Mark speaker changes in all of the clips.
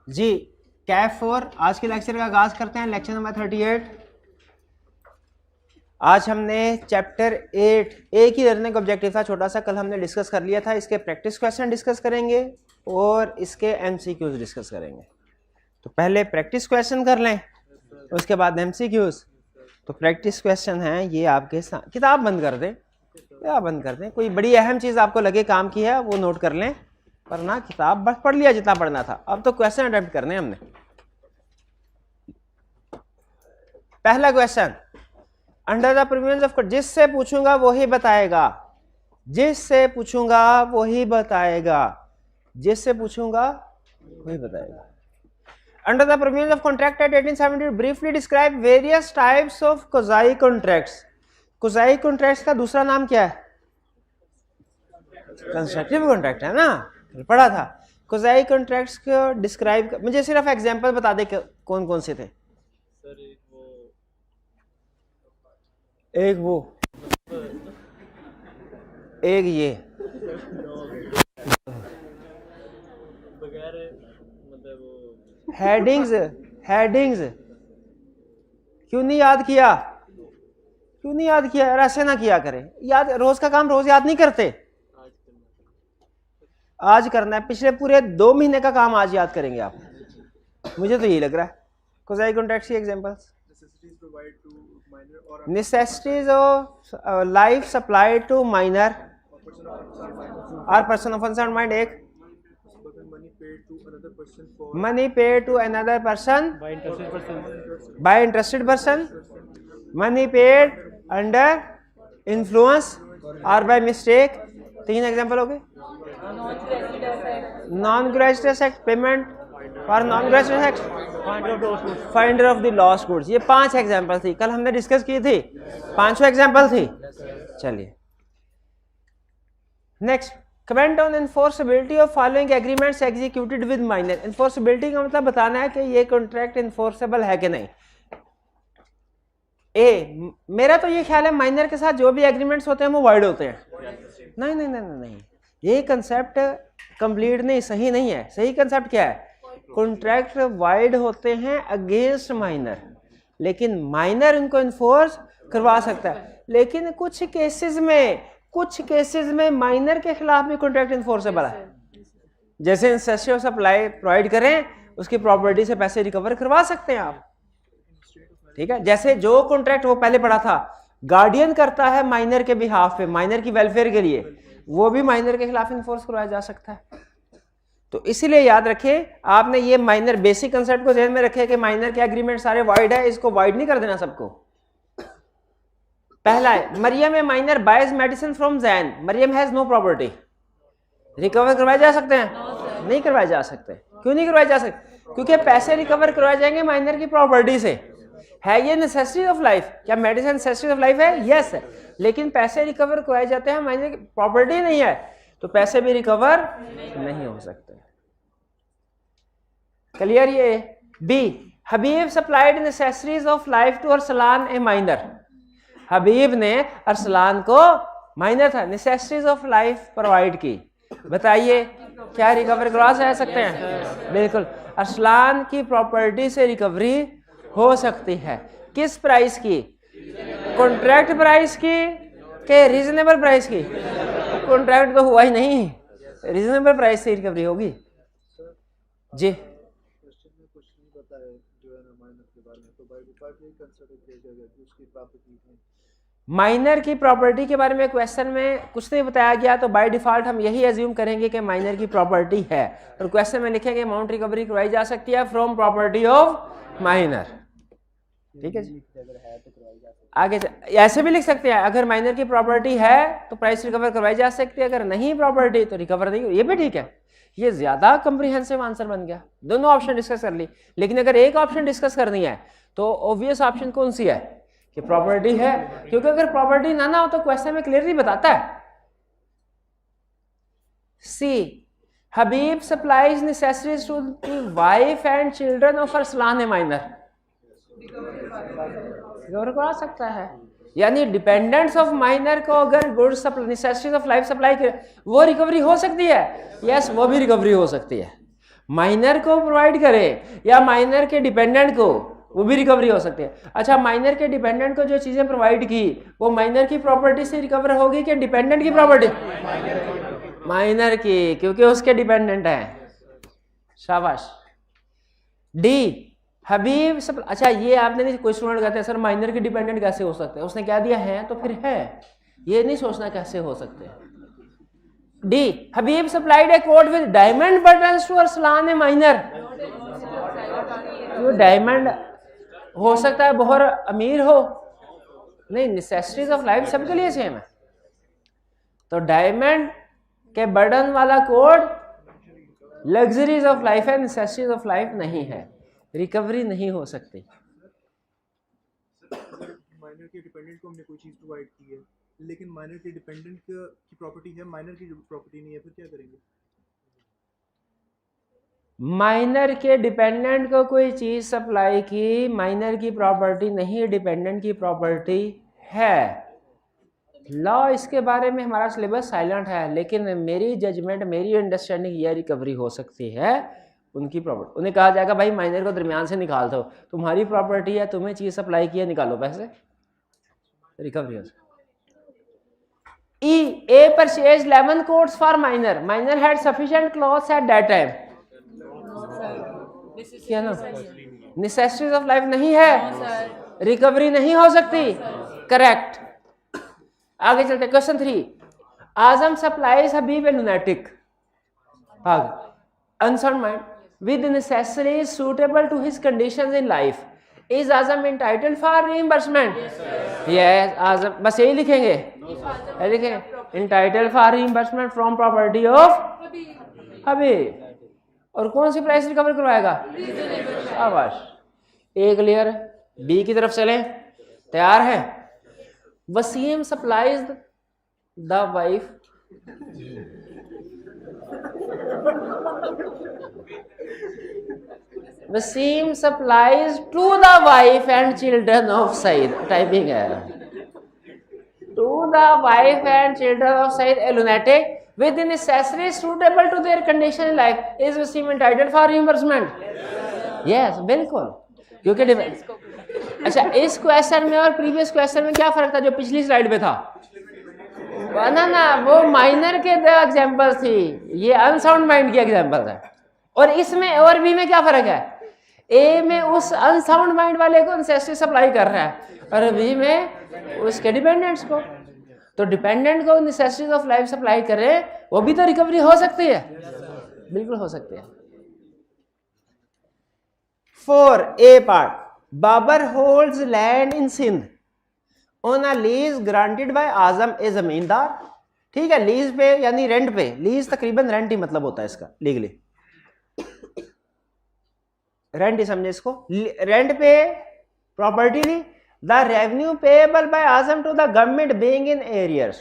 Speaker 1: जी कैफ 4 आज के लेक्चर का आगाज करते हैं। Lecture number 38। आज हमने चैप्टर 8 एक ही लर्निंग ऑब्जेक्टिव था छोटा सा, कल हमने डिस्कस कर लिया था। इसके प्रैक्टिस क्वेश्चन डिस्कस करेंगे और इसके एमसीक्यूज डिस्कस करेंगे। तो पहले प्रैक्टिस क्वेश्चन कर लें, उसके बाद एमसीक्यूज। तो प्रैक्टिस क्वेश्चन है ये आपके साथ, किताब बंद कर दें, किताब बंद कर दें। कोई बड़ी अहम चीज़ आपको लगे काम की है वो नोट कर लें, वरना किताब बस पढ़ लिया जितना पढ़ना था। अब तो क्वेश्चन अटेम्प्ट करने हमने। पहला question, under the privilege of, जिससे पूछूंगा वही बताएगा, जिससे पूछूंगा वही बताएगा, जिससे पूछूंगा वही बताएगा। Under the privilege of contract at 1870 briefly describe various types of quasi contracts. Quasi contracts का दूसरा नाम क्या है? कंस्ट्रक्टिव कॉन्ट्रैक्ट है ना, पढ़ा था। कोजाई कॉन्ट्रैक्ट्स को डिस्क्राइब, मुझे सिर्फ एग्जांपल बता दे कौन कौन से थे।
Speaker 2: सर
Speaker 1: एक वो एक ये
Speaker 2: बगैर मतलब वो
Speaker 1: हेडिंग्स, हेडिंग्स क्यों नहीं याद किया? क्यों नहीं याद किया यार? ऐसे ना किया करें, याद रोज का काम रोज याद नहीं करते, आज करना है। पिछले पूरे 2 महीने का काम आज याद करेंगे आप, मुझे तो यही लग रहा है। कोजाई कॉन्ट्रैक्ट्स की examples, necessities of life supplied to minor or person of unsound mind। एक money paid to another person by interested person, money paid under influence or by mistake। 3 example हो गए। Non graduate act, payment for non graduate act, finder of the lost goods. ये 5 example थी, कल हमने discuss की थी, 5 example थी। चलिए next, comment on enforceability of following agreements executed with minor. Enforceability का मतलब बताना है कि ये कॉन्ट्रैक्ट एनफोर्सेबल है कि नहीं। ए, मेरा तो ये ख्याल है माइनर के साथ जो भी एग्रीमेंट्स होते हैं वो वाइड होते हैं। नहीं नहीं नहीं नहीं, नहीं। ये कंसेप्ट कंप्लीट नहीं, सही नहीं है। सही कंसेप्ट क्या है? कॉन्ट्रैक्ट वाइड होते हैं अगेंस्ट माइनर, लेकिन माइनर उनको इन्फोर्स करवा सकता है। लेकिन कुछ केसेस में माइनर के खिलाफ भी कॉन्ट्रैक्ट इन्फोर्सेबल है। जैसे इंसेसिव सप्लाई प्रोवाइड करें, उसकी प्रॉपर्टी से पैसे रिकवर करवा सकते हैं आप, ठीक है। जैसे जो कॉन्ट्रैक्ट वो पहले पढ़ा था, गार्डियन करता है माइनर के बिहाफ पे, माइनर की वेलफेयर के लिए, वो भी माइनर के खिलाफ इन्फोर्स करवाया जा सकता है। तो इसीलिए याद रखें, आपने ये माइनर बेसिक कंसेप्ट को ध्यान में रखें कि माइनर के एग्रीमेंट सारे वाइड है, इसको वाइड नहीं कर देना सबको। पहला है, Mariam a minor buys medicine from Jain, Mariam has no property, recover करवाए जा सकते हैं? नहीं करवाए जा सकते। क्यों नहीं करवाए जा सकते? क्योंकि पैसे रिकवर करवाए जाएंगे माइनर की प्रॉपर्टी से। है ये नेसेसिटी ऑफ लाइफ? क्या मेडिसिन नेसेसिटी ऑफ लाइफ है? यस है, लेकिन पैसे रिकवर करवाए जाते हैं, माइनर की प्रॉपर्टी नहीं है, तो पैसे भी रिकवर नहीं हो सकते। क्लियर? ये B, Habib supplied necessaries of life to Arsalan a minor. Habib ने अरसलान को, माइनर था, नेसेसरीज ऑफ लाइफ प्रोवाइड की। बताइए क्या रिकवर करवा सकते हैं? बिल्कुल, अरसलान की प्रॉपर्टी से रिकवरी हो सकती है। किस प्राइस की? कॉन्ट्रैक्ट प्राइस की के रीजनेबल प्राइस की? कॉन्ट्रैक्ट तो हुआ ही नहीं, रीजनेबल प्राइस से रिकवरी होगी। जी माइनर की प्रॉपर्टी के बारे में क्वेश्चन में कुछ नहीं बताया गया, तो बाय डिफॉल्ट हम यही एज्यूम करेंगे कि माइनर की प्रॉपर्टी है, और क्वेश्चन में लिखेंगे अमाउंट रिकवरी करवाई जा सकती है फ्रॉम प्रॉपर्टी ऑफ माइनर। ठीक है जी, आगे ऐसे भी लिख सकते हैं, अगर माइनर की प्रॉपर्टी है तो प्राइस रिकवर करवाई जा सकती है, अगर नहीं प्रॉपर्टी तो रिकवर नहीं। ये भी ठीक है, ये ज्यादा कॉम्प्रिहेंसिव आंसर बन गया। दोनों ऑप्शन डिस्कस कर ली, लेकिन अगर एक ऑप्शन डिस्कस करनी है तो ऑब्वियस ऑप्शन कौन सी है? कि प्रॉपर्टी है, क्योंकि अगर प्रॉपर्टी ना हो तो क्वेश्चन में क्लियरली बताता है। C, Habib supplies necessaries to the wife and children of Arsalan a minor, recover करा सकता है। यानी डिपेंडेंट्स ऑफ माइनर को अगर goods necessities of life supply के, वो रिकवरी हो सकती है। यस, वो भी रिकवरी हो सकती है। माइनर को प्रोवाइड करे या माइनर के डिपेंडेंट को, वो भी रिकवरी हो सकती है। अच्छा, माइनर के डिपेंडेंट को जो चीजें प्रोवाइड की वो माइनर की प्रॉपर्टी से रिकवर होगी कि डिपेंडेंट की प्रॉपर्टी? माइनर की, क्योंकि उसके डिपेंडेंट है। शाबाश। डी, हबीब सब। अच्छा, ये आपने नहीं, कोई स्टूडेंट कहते हैं सर माइनर के डिपेंडेंट कैसे हो सकते हैं, उसने क्या दिया है तो फिर है, ये नहीं सोचना कैसे हो सकते हैं। D, Habib supplied a coat with diamond buttons to Arsalan a minor. वो डायमंड हो सकता है बहुत अमीर हो, नहीं, नेसेसिटीज ऑफ लाइफ सबके लिए सेम है। तो डायमंड के बटन वाला कोड लग्जरीज ऑफ लाइफ है, नेसेसिटीज ऑफ लाइफ नहीं है, रिकवरी नहीं हो सकती।
Speaker 3: माइनर के डिपेंडेंट को हमने कोई चीज प्रोवाइड की है, लेकिन माइनर के डिपेंडेंट की प्रॉपर्टी है, माइनर की प्रॉपर्टी नहीं है, फिर क्या करेंगे?
Speaker 1: माइनर के डिपेंडेंट को कोई चीज सप्लाई की, माइनर की प्रॉपर्टी नहीं, डिपेंडेंट की प्रॉपर्टी है। लॉ इसके बारे में हमारा सिलेबस साइलेंट है, लेकिन मेरी जजमेंट, मेरी अंडरस्टैंडिंग, ये रिकवरी हो सकती है उनकी प्रॉपर्टी। उन्हें कहा जाएगा भाई माइनर को दरमियान से निकाल दो, तुम्हारी प्रॉपर्टी है, तुम्हें चीज सप्लाई की है, निकालो पैसे, रिकवरी हो सकती। E, A purchased 11 coats for minor. Minor had sufficient clothes at that time. क्या ना? Necessities of life नहीं है, रिकवरी नहीं हो सकती। करेक्ट। आगे चलते, question 3। Azam supplies Habib A lunatic, unsound mind with necessaries suitable to his conditions in life. Is Azam entitled for reimbursement? Yes, Azam, बस यही लिखेंगे, लिखेंगे entitled for reimbursement from property of हबीब। और कौन सी प्राइस रिकवर करवाएगा? शाबाश, ए clear. B की तरफ चलें, तैयार है? Waseem supplies the wife, Waseem supplies to the wife and children of Saeed, typing है, to the wife and children of Saeed a lunatic with the necessaries suitable to their condition in life. Is Wasim entitled for reimbursement? Yes, बिल्कुल, क्योंकि अच्छा, इस question में और previous question में क्या फर्क था जो पिछली स्लाइड में था? ना, वो माइनर के दो एग्जांपल्स थी, ये अनसाउंड माइंड की एग्जांपल है। और इसमें और बी में क्या फर्क है? ए में उस अनसाउंड माइंड वाले को नेसेसिटी सप्लाई कर रहा है और बी में उसके डिपेंडेंट्स को। तो डिपेंडेंट को नेसेसिटीज ऑफ लाइफ सप्लाई करे, वो भी तो रिकवरी हो सकती है, बिल्कुल हो सकती है। 4 A part, Babar holds land in Sindh on a lease granted by Azam a zamindar. ठीक है, लीज पे यानी रेंट पे, लीज तकरीबन रेंट ही मतलब होता है इसका लीगली, रेंट ही समझे इसको, रेंट पे प्रॉपर्टी ली। The revenue payable by Azam to the government being in arrears.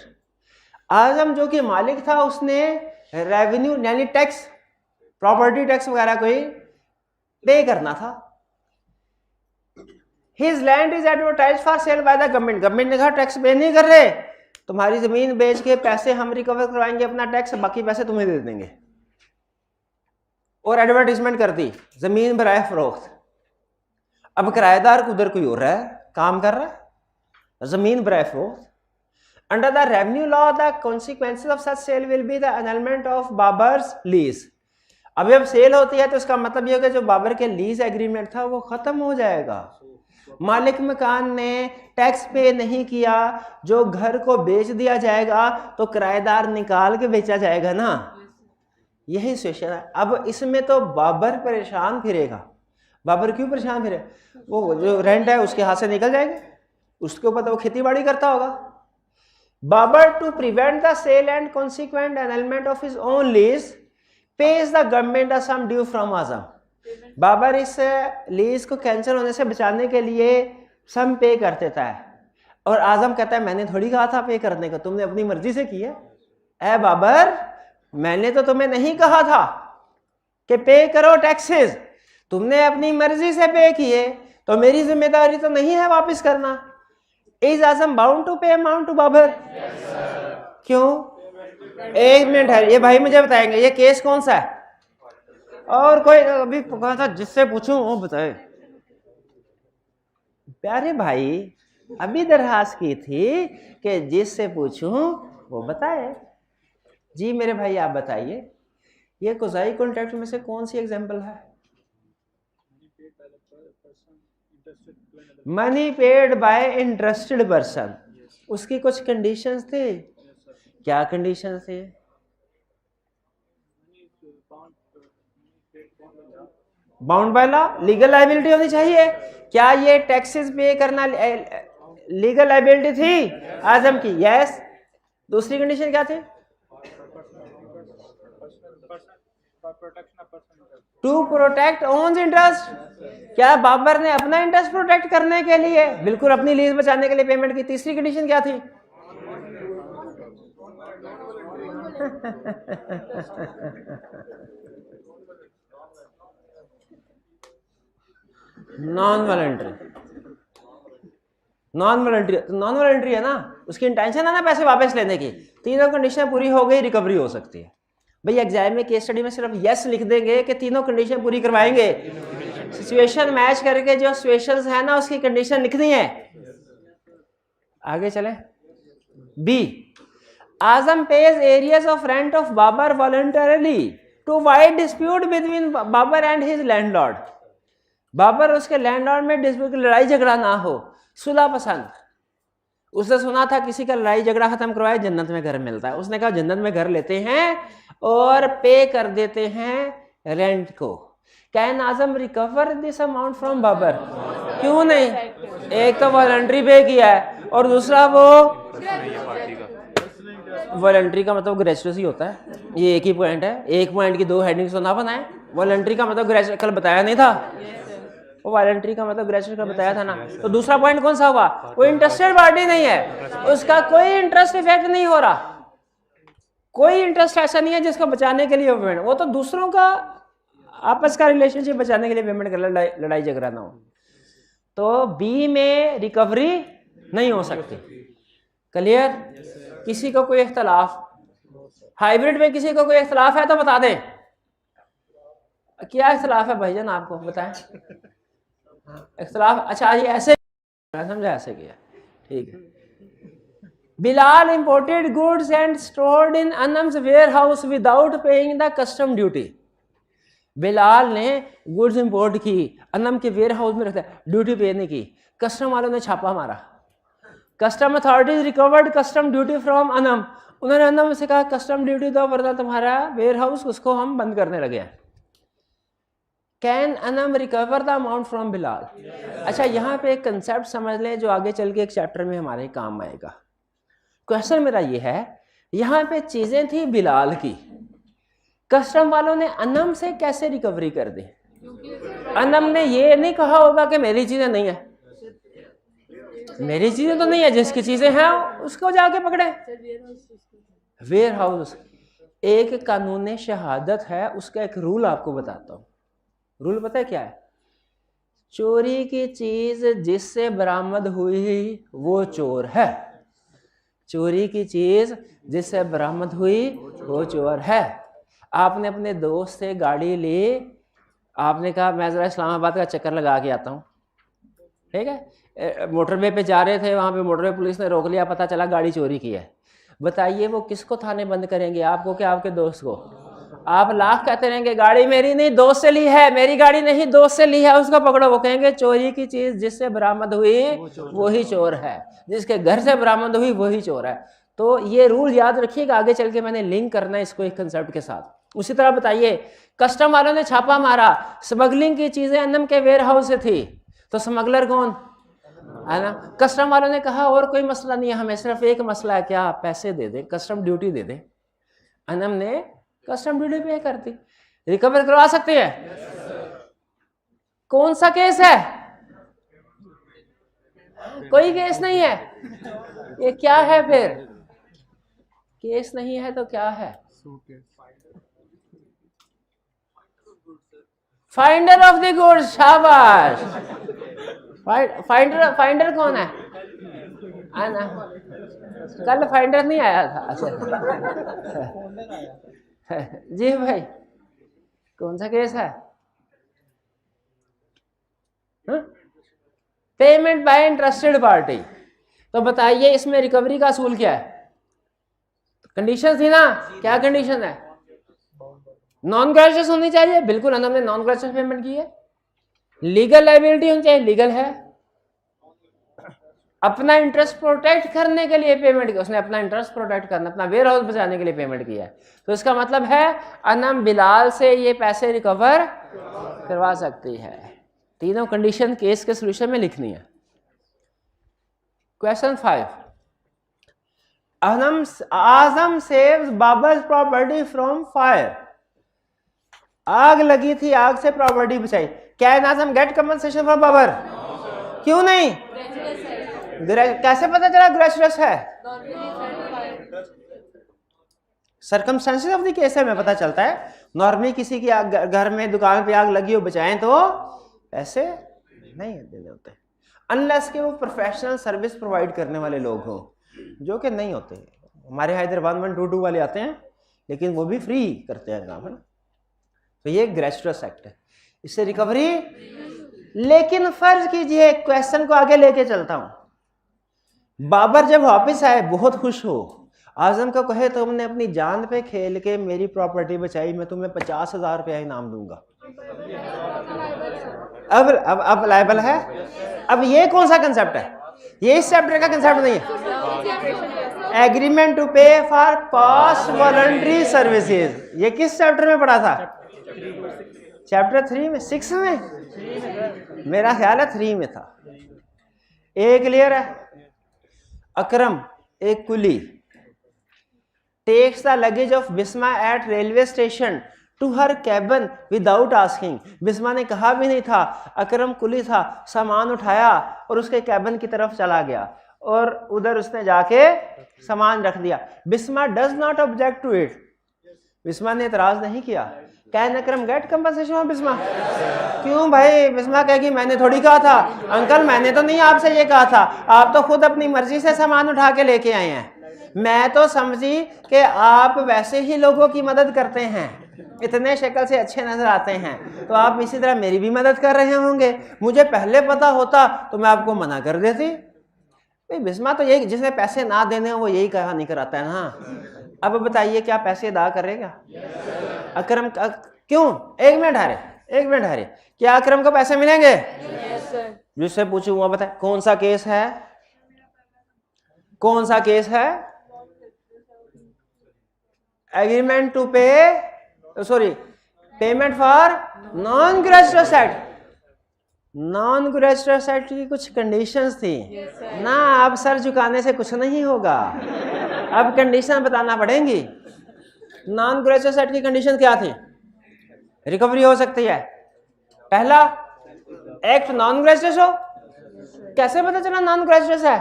Speaker 1: Azam जो कि मालिक था, उसने रेवेन्यू यानी टैक्स, प्रॉपर्टी टैक्स वगैरह कोई पे करना था। His land is advertise for sale by the government. Government ने कहा टैक्स पे नहीं कर रहे, तुम्हारी जमीन बेच के पैसे हम रिकवर करवाएंगे अपना टैक्स, बाकी पैसे तुम्हें दे देंगे। और एडवर्टाइजमेंट कर दी, जमीन बराए फरोख्त। अब किराएदार उधर कोई और है, काम कर रहा है, जमीन बराए फरोख्त। Under the revenue law the consequences of such sale will be the annulment of Babar's lease. अब जब सेल होती है तो इसका मतलब यह कि जो बाबर के लीज एग्रीमेंट था वो खत्म हो जाएगा। मालिक मकान ने टैक्स पे नहीं किया, जो घर को बेच दिया जाएगा तो किराएदार निकाल के बेचा जाएगा ना, यही सिचुएशन है। अब इसमें तो बाबर परेशान फिरेगा। बाबर क्यों परेशान फिरे? वो जो रेंट है उसके हाथ से निकल जाएगा, उसके ऊपर तो वो खेती बाड़ी करता होगा। Babar to prevent the sale and consequent annulment of his own lease pays the government a sum due from Azam. Babar इस लीज को कैंसिल होने से बचाने के लिए सम पे कर देता है, और आजम कहता है मैंने थोड़ी कहा था पे करने को, तुमने अपनी मर्जी से किया। ऐ बाबर, मैंने तो तुम्हें नहीं कहा था कि पे करो टैक्सेस, तुमने अपनी मर्जी से पे किए, तो मेरी जिम्मेदारी तो नहीं है वापस करना। इज आजम बाउंड टू पे अमाउंट टू बाबर? क्यों? एक मिनट है, ये भाई मुझे बताएंगे ये केस कौन सा है? और कोई अभी कहा था जिससे पूछूं वो बताए। प्यारे भाई अभी दरखास्त की थी कि जिससे पूछूं वो बताए। जी मेरे भाई आप बताइए, ये कोसाई कॉन्ट्रैक्ट में से कौन सी एग्जांपल है? Money paid by interested person, उसकी कुछ कंडीशंस थे। क्या कंडीशंस थे? Bound by law, legal liability होनी चाहिए। क्या ये टैक्सेस पे करना लीगल लायबिलिटी थी आजम की? यस। दूसरी कंडीशन क्या थी? टू प्रोटेक्ट ओन्स इंटरेस्ट, क्या बाबर ने अपना इंटरेस्ट प्रोटेक्ट करने के लिए, बिल्कुल अपनी लीज बचाने के लिए पेमेंट की। तीसरी कंडीशन क्या थी? नॉन वॉलंटरी, नॉन वॉलंटरी है ना, उसकी इंटेंशन है ना पैसे वापस लेने की। तीनों कंडीशन पूरी हो गई, रिकवरी हो सकती है। भाई एग्जाम में केस स्टडी में सिर्फ यस लिख देंगे कि तीनों कंडीशन पूरी करवाएंगे, सिचुएशन मैच करके जो सिचुएशंस है ना उसकी कंडीशन लिखनी है। आगे चले। B, Azam pays arrears of rent of Babar voluntarily to avoid dispute between Babar and his landlord. Babar उसके लैंडलॉर्ड में डिस्प्यूट, लड़ाई झगड़ा ना हो, सुलह पसंद। उसने सुना था किसी का लड़ाई झगड़ा खत्म करवाए जन्नत में घर मिलता है। उसने कहा जन्नत में घर लेते हैं और पे कर देते हैं रेंट को। Can Azam recover this amount from Babar? क्यों नहीं? एक तो वॉलंटरी पे किया है और दूसरा वो वॉलंटरी का मतलब ग्रेजुएसी होता है। ये एक ही पॉइंट है, एक पॉइंट की दो हेडिंग तो ना बनाए। वॉलंटरी का मतलब ग्रेजुएट कल बताया नहीं था, वो वॉलंटरी का मतलब ग्रेजुएट का बताया था ना। तो दूसरा पॉइंट कौन सा हुआ? वो इंटरेस्टेड पार्टी नहीं है, उसका कोई इंटरेस्ट इफेक्ट नहीं हो रहा, कोई इंटरेस्ट ऐसा नहीं है जिसको बचाने के लिए पेमेंट, वो तो दूसरों का आपस का रिलेशनशिप बचाने के लिए पेमेंट कर, लड़ाई झगड़ा ना हो। तो बी में रिकवरी नहीं हो सकती। क्लियर? किसी को कोई इख्तलाफ? हाइब्रिड में किसी को कोई इख्तलाफ है तो बता दें। क्या इख्तलाफ है भाईजान, आपको बताएं इख्तलाफ। अच्छा ये ऐसे मैं समझा, ऐसे किया, ठीक है। Bilal imported goods and stored in Anam's warehouse without paying the custom duty. Bilal ने गुड्स इंपोर्ट की, अनम के वेयर हाउस में रखता है, ड्यूटी पे नहीं की। कस्टम वालों ने छापा मारा, custom authorities recovered custom duty from Anam. उन्होंने अनम से कहा कस्टम ड्यूटी दो वरना तुम्हारा वेयर हाउस उसको हम बंद करने लगे हैं। Can Anam recover the amount from Bilal? अच्छा यहाँ पे एक कंसेप्ट समझ लें जो आगे चल के एक चैप्टर में हमारे काम आएगा। क्वेश्चन मेरा ये है, यहाँ पे चीजें थी बिलाल की, कस्टम वालों ने अनम से कैसे रिकवरी कर दी? अनम ने ये नहीं कहा होगा कि मेरी चीजें नहीं है, मेरी चीजें तो नहीं है, जिसकी चीजें हैं उसको जाके पकड़े। वेयर हाउस एक कानून शहादत है, उसका एक रूल आपको बताता हूँ। रूल पता है क्या है? चोरी की चीज जिससे बरामद हुई वो चोर है। चोरी की चीज जिससे बरामद हुई वो चोर है। आपने अपने दोस्त से गाड़ी ली, आपने कहा मैं जरा इस्लामाबाद का चक्कर लगा के आता हूँ, ठीक है। मोटरवे पे जा रहे थे, वहाँ पे मोटरवे पुलिस ने रोक लिया, पता चला गाड़ी चोरी की है। बताइए वो किसको थाने बंद करेंगे, आपको क्या आपके दोस्त को? आप लाख कहते रहेंगे गाड़ी मेरी नहीं दोस्त से ली है, मेरी गाड़ी नहीं दोस्त से ली है, उसको पकड़ो। वो कहेंगे चोरी की चीज जिससे बरामद हुई वही चोर है, जिसके घर से बरामद हुई वही चोर है। तो ये रूल याद रखिएगा, आगे चल के मैंने लिंक करना है इसको एक कंसेप्ट के साथ। उसी तरह बताइए कस्टम वालों ने छापा मारा, स्मगलिंग की चीजें अनम के वेयर हाउस से थी, तो स्मगलर कौन है ना? कस्टम वालों ने कहा और कोई मसला नहीं है, हमें सिर्फ एक मसला है, क्या पैसे दे दे, कस्टम ड्यूटी दे दे। अनम ने कस्टम ड्यूटी पे कर दी, रिकवर करवा सकते हैं। कौन सा केस है? कोई केस नहीं है। ये क्या है फिर? केस नहीं है तो क्या है? Finder of the goods. शाबाश। फाइंडर कौन है? आना कल फाइंडर नहीं आया था। अच्छा जी भाई कौन सा केस है? Payment by interested party. तो बताइए इसमें रिकवरी का असूल क्या है? कंडीशन थी ना, क्या कंडीशन है? नॉन ग्रेजुएस होनी चाहिए, बिल्कुल हमने नॉन ग्रेजुएस पेमेंट की है। लीगल लायबिलिटी होनी चाहिए, लीगल है। अपना इंटरेस्ट प्रोटेक्ट करने के लिए पेमेंट की, उसने अपना इंटरेस्ट प्रोटेक्ट करना, अपना वेयर हाउस बचाने के लिए पेमेंट किया है। तो इसका मतलब है अनम बिलाल से ये पैसे रिकवर करवा सकती है। तीनों कंडीशन केस के सोल्यूशन में लिखनी है। Question 5, Azam saves Babar's property from fire. आग लगी थी, आग से प्रॉपर्टी बचाई। Can Azam get compensation from Babar? क्यों नहीं? कैसे पता चला ग्रेजुएस है? सर्कमस्टेंसेस ऑफ द केस में पता चलता है। नॉर्मली किसी की आग, घर में दुकान पे आग लगी हो, बचाएं तो ऐसे नहीं देने होते, अनलेस के वो प्रोफेशनल सर्विस प्रोवाइड करने वाले लोग हों, जो कि नहीं होते। हमारे यहाँ इधर 1122 वाले आते हैं, लेकिन वो भी फ्री करते हैं काम, है ना। तो ये ग्रेजुएस एक्ट है, इससे रिकवरी। लेकिन फर्ज कीजिए, क्वेश्चन को आगे लेके चलता हूं, बाबर जब वापस आए बहुत खुश हो, आजम को कहे तुमने अपनी जान पे खेल के मेरी प्रॉपर्टी बचाई, मैं तुम्हें 50,000 रुपया इनाम दूंगा। अब लायबल है। अब ये कौन सा कंसेप्ट है? ये इस चैप्टर का कंसेप्ट नहीं है। एग्रीमेंट टू पे फॉर पास्ट वॉलंटरी सर्विसेज, ये किस चैप्टर में पढ़ा था? चैप्टर 3 में, 6 में, मेरा ख्याल है 3 में था। ये क्लियर है? अकरम एक coolie takes the luggage of Bisma at railway station to her cabin without asking. Bisma ने कहा भी नहीं था, अकरम कुली था, सामान उठाया और उसके कैबिन की तरफ चला गया और उधर उसने जाके सामान रख दिया। Bisma does not object to it, Bisma ने इतराज नहीं किया। Can Akram get compensation of Bisma? क्यों भाई? बिस्मा कहेगी मैंने थोड़ी कहा था, अंकल मैंने तो नहीं आपसे ये कहा था, आप तो खुद अपनी मर्जी से सामान उठा के लेके आए हैं। मैं तो समझी कि आप वैसे ही लोगों की मदद करते हैं, इतने शक्ल से अच्छे नजर आते हैं, तो आप इसी तरह मेरी भी मदद कर रहे होंगे। मुझे पहले पता होता तो मैं आपको मना कर देती। भाई बिस्मा तो यही, जिसने पैसे ना देने हो वो यही कहानी कराता है ना। अब बताइए क्या पैसे अदा करेगा अकरम? क्यों? एक मिनट हारे, क्या अकरम को पैसे मिलेंगे? जिससे पूछूं वो बताए कौन सा केस है, कौन सा केस है? एग्रीमेंट टू पे, sorry, payment for non graduate act. Non graduate act की कुछ कंडीशंस थी ना, अब सर झुकाने से कुछ नहीं होगा, अब कंडीशन बताना पड़ेंगी। नॉन ग्रेजुएट एक्ट की कंडीशन क्या थी? रिकवरी हो सकती है। पहला, एक्ट नॉन ग्रेजुएट हो। कैसे पता चला नॉन ग्रेजुएट है?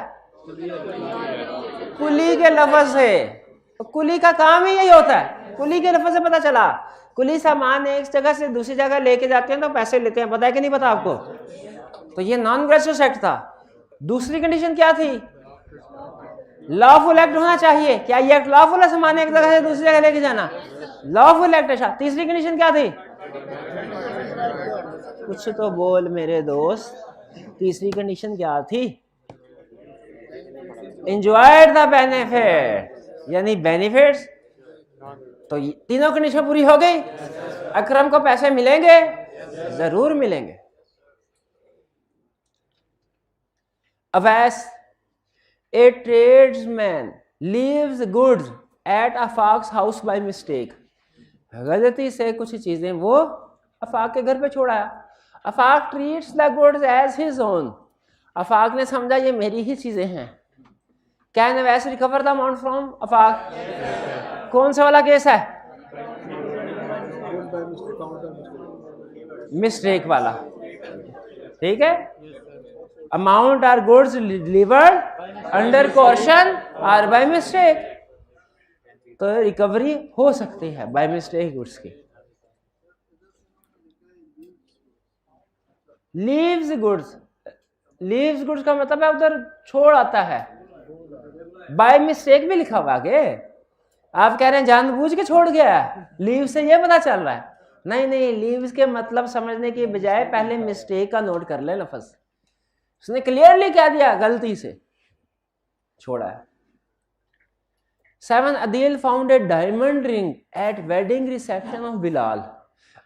Speaker 1: कुली के लफ्ज से। तो कुली का काम ही यही होता है, कुली के लफ्ज से पता चला। कुली सामान एक जगह से दूसरी जगह लेके जाते हैं तो पैसे लेते हैं, पता है कि नहीं पता आपको? तो ये नॉन ग्रेजुएट एक्ट था। दूसरी कंडीशन क्या थी? लॉफुल एक्ट होना चाहिए। क्या ये एक्ट लॉफुल है, सामान एक जगह से दूसरी जगह लेके जाना? लॉफुल एक्ट है। तीसरी कंडीशन क्या थी? कुछ तो बोल मेरे दोस्त, तीसरी कंडीशन क्या थी? एंजॉयड द बेनिफिट, यानी बेनिफिट्स। तो तीनों कंडीशन पूरी हो गई। अकरम को पैसे मिलेंगे? जरूर मिलेंगे। Awais, a tradesman leaves goods at Afaq's house by mistake। गलती से कुछ चीजें वो अफाक के घर पे छोड़ा है। Afaq treats the goods as his own। Afaq ने समझा ये मेरी ही चीजें हैं। Can Awais recover the amount from Afaq? कौन सा वाला केस है? मिस्टेक वाला, ठीक है। Amount or goods delivered under coercion or by mistake, तो रिकवरी हो सकती है बाय मिस्टेक गुड्स की। लीव्स गुड्स, लीव्स गुड्स का मतलब है उधर छोड़ आता है। बाय मिस्टेक भी लिखा हुआ आगे। आप कह रहे हैं जानबूझ के छोड़ गया, लीव से ये पता चल रहा है। नहीं नहीं, लीव्स के मतलब समझने की बजाय पहले मिस्टेक का नोट कर ले लफ्ज। उसने क्लियरली क्या दिया, गलती से छोड़ा है। 7 Adeel found a diamond ring at wedding reception of Bilal.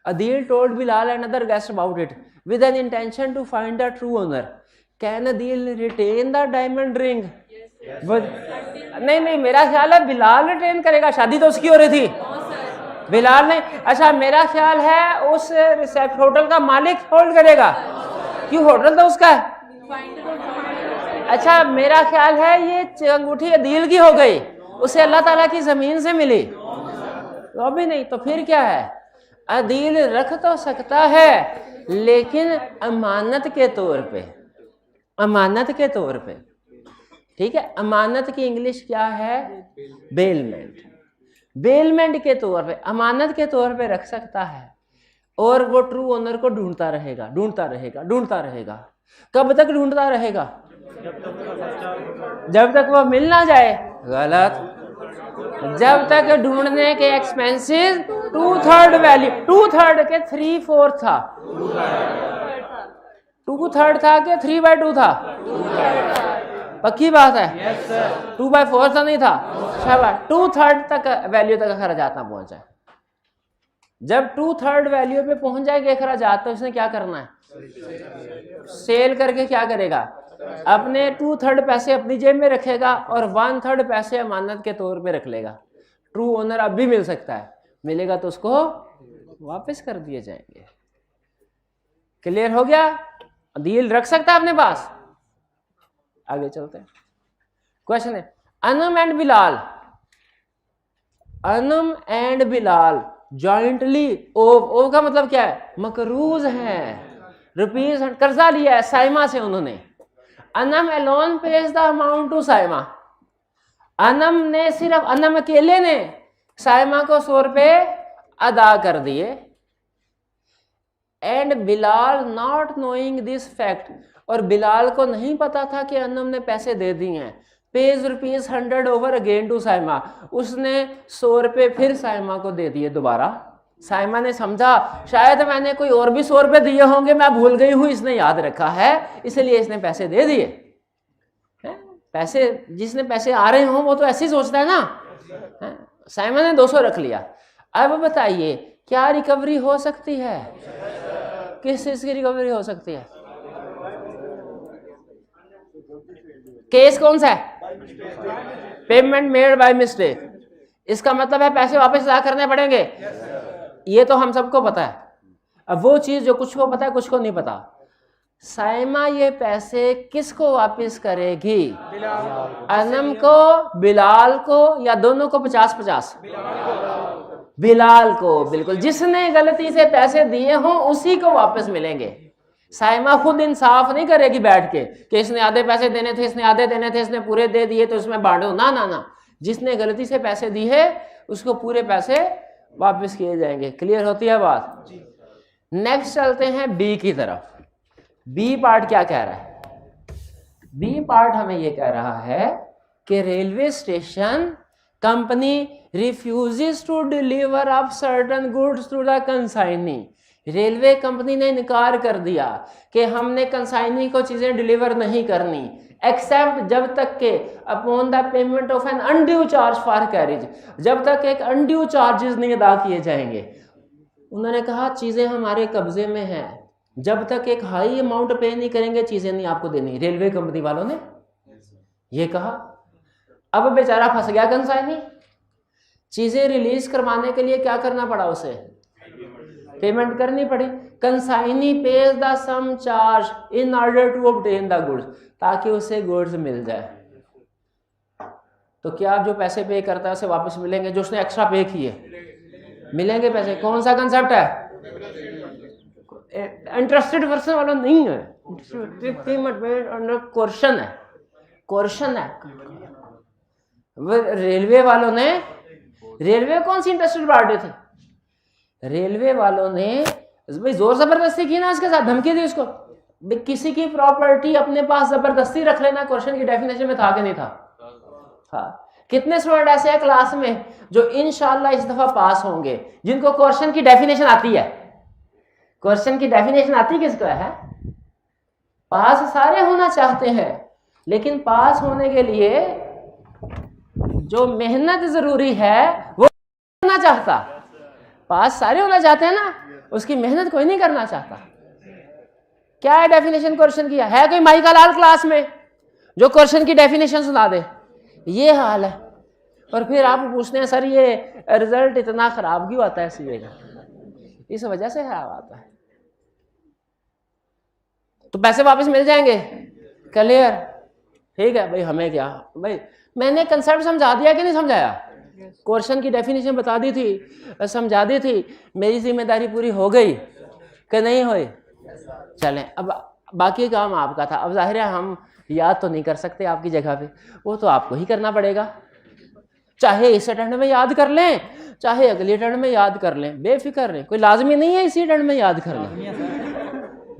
Speaker 1: Adeel told Bilal and other guest about it with an intention to find the true owner. Can Adeel retain the diamond ring? नहीं नहीं, मेरा ख्याल है बिलाल रिटेन करेगा, शादी तो उसकी हो रही थी। बिलाल ने, अच्छा मेरा ख्याल है उस होटल का मालिक होल्ड करेगा, क्यों होटल तो उसका है। अच्छा मेरा ख्याल है ये अंगूठी अदील की हो गई, उसे अल्लाह ताला की जमीन से मिली, तो अभी नहीं, तो फिर क्या है, अदील रख तो सकता है लेकिन अमानत के तौर पे, अमानत के तौर पे, ठीक है। अमानत की इंग्लिश क्या है, बेलमेंट। बेलमेंट के तौर पे, अमानत के तौर पे रख सकता है, और वो ट्रू ओनर को ढूंढता रहेगा, ढूंढता रहेगा, ढूंढता रहेगा। कब तक ढूंढता रहेगा? जब तक वो मिल ना जाए। गलत। जब तक ढूंढने के एक्सपेंसेस 2/3 वैल्यू, 2/3 के 3/4 था, 2/3 था कि 3/2 था? पक्की बात है, 2/4 तो नहीं था। शाबाश, 2/3 तक वैल्यू तक खर्चात ना पहुंचा। जब 2/3 वैल्यू पे पहुंच जाएगा खर्चात, तो इसने क्या करना है, सेल करके क्या करेगा, अपने 2/3 पैसे अपनी जेब में रखेगा और 1/3 पैसे अमानत के तौर पे रख लेगा। ट्रू ओनर अब भी मिल सकता है, मिलेगा तो उसको वापस कर दिए जाएंगे। क्लियर हो गया? डील रख सकता है अपने पास। आगे चलते हैं। क्वेश्चन है, Anam and Bilal, Anam and Bilal jointly, ओव का मतलब क्या है, मकरूज है, रुपीज कर्जा लिया है साइमा से उन्होंने। Anam alone pays the amount to Saima, Anam ने सिर्फ, अनम अकेले ने साइमा को 100 रुपए अदा कर दिए। And Bilal not knowing this fact, और बिलाल को नहीं पता था कि अनम ने पैसे दे दिए हैं। Pays ₹100 over again to Saima, उसने 100 रुपए फिर साइमा को दे दिए दोबारा। साइमा ने समझा शायद मैंने कोई और भी 100 रुपए दिए होंगे, मैं भूल गई हूं, इसने याद रखा है इसलिए इसने पैसे दे दिए। पैसे, जिसने पैसे आ रहे हों वो तो ऐसे ही सोचता है ना। साइमा ने 200 रख लिया। अब बताइए क्या रिकवरी हो सकती है, किस चीज की रिकवरी हो सकती है? केस कौन सा है, पेमेंट मेड बाय मिस्टेक। इसका मतलब है पैसे वापस अदा करने पड़ेंगे, ये तो हम सबको पता है। अब वो चीज जो कुछ को पता है कुछ को नहीं पता, साइमा ये पैसे किसको वापस करेगी, अनम को, बिलाल को, या दोनों को 50-50? बिलाल को, बिल्कुल। जिसने गलती से पैसे दिए हों उसी को वापस मिलेंगे। साइमा खुद इंसाफ नहीं करेगी बैठ के कि इसने आधे पैसे देने थे, इसने आधे देने थे, इसने पूरे दे दिए तो इसमें बांटो, ना ना ना। जिसने गलती से पैसे दिए उसको पूरे पैसे वापस किए जाएंगे। क्लियर होती है बात? नेक्स्ट चलते हैं बी की तरफ। बी पार्ट क्या कह रहा है? बी पार्ट हमें ये कह रहा है कि railway station company refuses to deliver up certain goods to the consignee. Railway company ने इनकार कर दिया कि हमने कंसाइनी को चीजें डिलीवर नहीं करनी, एक्सेप्ट जब तक के upon the payment of an undue charge for carriage, जब तक एक अनड्यू चार्जेस नहीं अदा किए जाएंगे। उन्होंने कहा चीजें हमारे कब्जे में हैं, जब तक एक हाई अमाउंट पे नहीं करेंगे चीजें नहीं आपको देनी। रेलवे कंपनी वालों ने ये कहा। अब बेचारा फंस गया कंसाइनी। चीजें रिलीज करवाने के लिए क्या करना पड़ा उसे, पेमेंट करनी पड़ी। Consignee pays the sum charge in order to obtain the goods, ताकि उसे गुड्स मिल जाए। तो क्या जो पैसे पे करता है उसे वापस मिलेंगे, जो उसने एक्स्ट्रा पे किए मिलेंगे पैसे। कौन सा कंसेप्ट है? इंटरेस्टेड पर्सन वाला नहीं है, क्वेश्चन है, क्वेश्चन है। रेलवे वालों ने, रेलवे कौन सी इंटरेस्टेड पार्टी थी? रेलवे वालों ने भाई जोर जबरदस्ती की ना, उसके साथ धमकी दी उसको, किसी की प्रॉपर्टी अपने पास जबरदस्ती रख लेना क्वेश्चन की डेफिनेशन में था कि नहीं था? हाँ। कितने स्टूडेंट ऐसे हैं क्लास में जो इंशाल्लाह इस दफा पास होंगे, जिनको क्वेश्चन की डेफिनेशन आती है? क्वेश्चन की डेफिनेशन आती किसको है? पास सारे होना चाहते हैं, लेकिन पास होने के लिए जो मेहनत जरूरी है वो करना चाहता। पास सारे होना चाहते हैं ना, उसकी मेहनत कोई नहीं करना चाहता। क्या है डेफिनेशन क्वेश्चन की? है कोई माई का लाल क्लास में जो क्वेश्चन की डेफिनेशन सुना दे? ये हाल है। और फिर आप पूछते हैं सर ये रिजल्ट इतना खराब क्यों आता है सीए का? इस वजह से खराब आता है। तो पैसे वापस मिल जाएंगे, क्लियर? ठीक है भाई, हमें क्या भाई, मैंने कंसेप्ट समझा दिया कि नहीं समझाया? क्वेश्चन की डेफिनेशन बता दी थी, समझा दी थी, मेरी जिम्मेदारी पूरी हो गई कि नहीं हुई? चलें, अब बाकी काम आपका था। अब जाहिर है हम याद तो नहीं कर सकते आपकी जगह पे, वो तो आपको ही करना पड़ेगा। चाहे इस अटेंड में याद कर लें, चाहे अगली अटेंड में याद कर लें, बेफिक्र रहें। कोई लाजमी नहीं है इसी अटेंड में याद कर लें,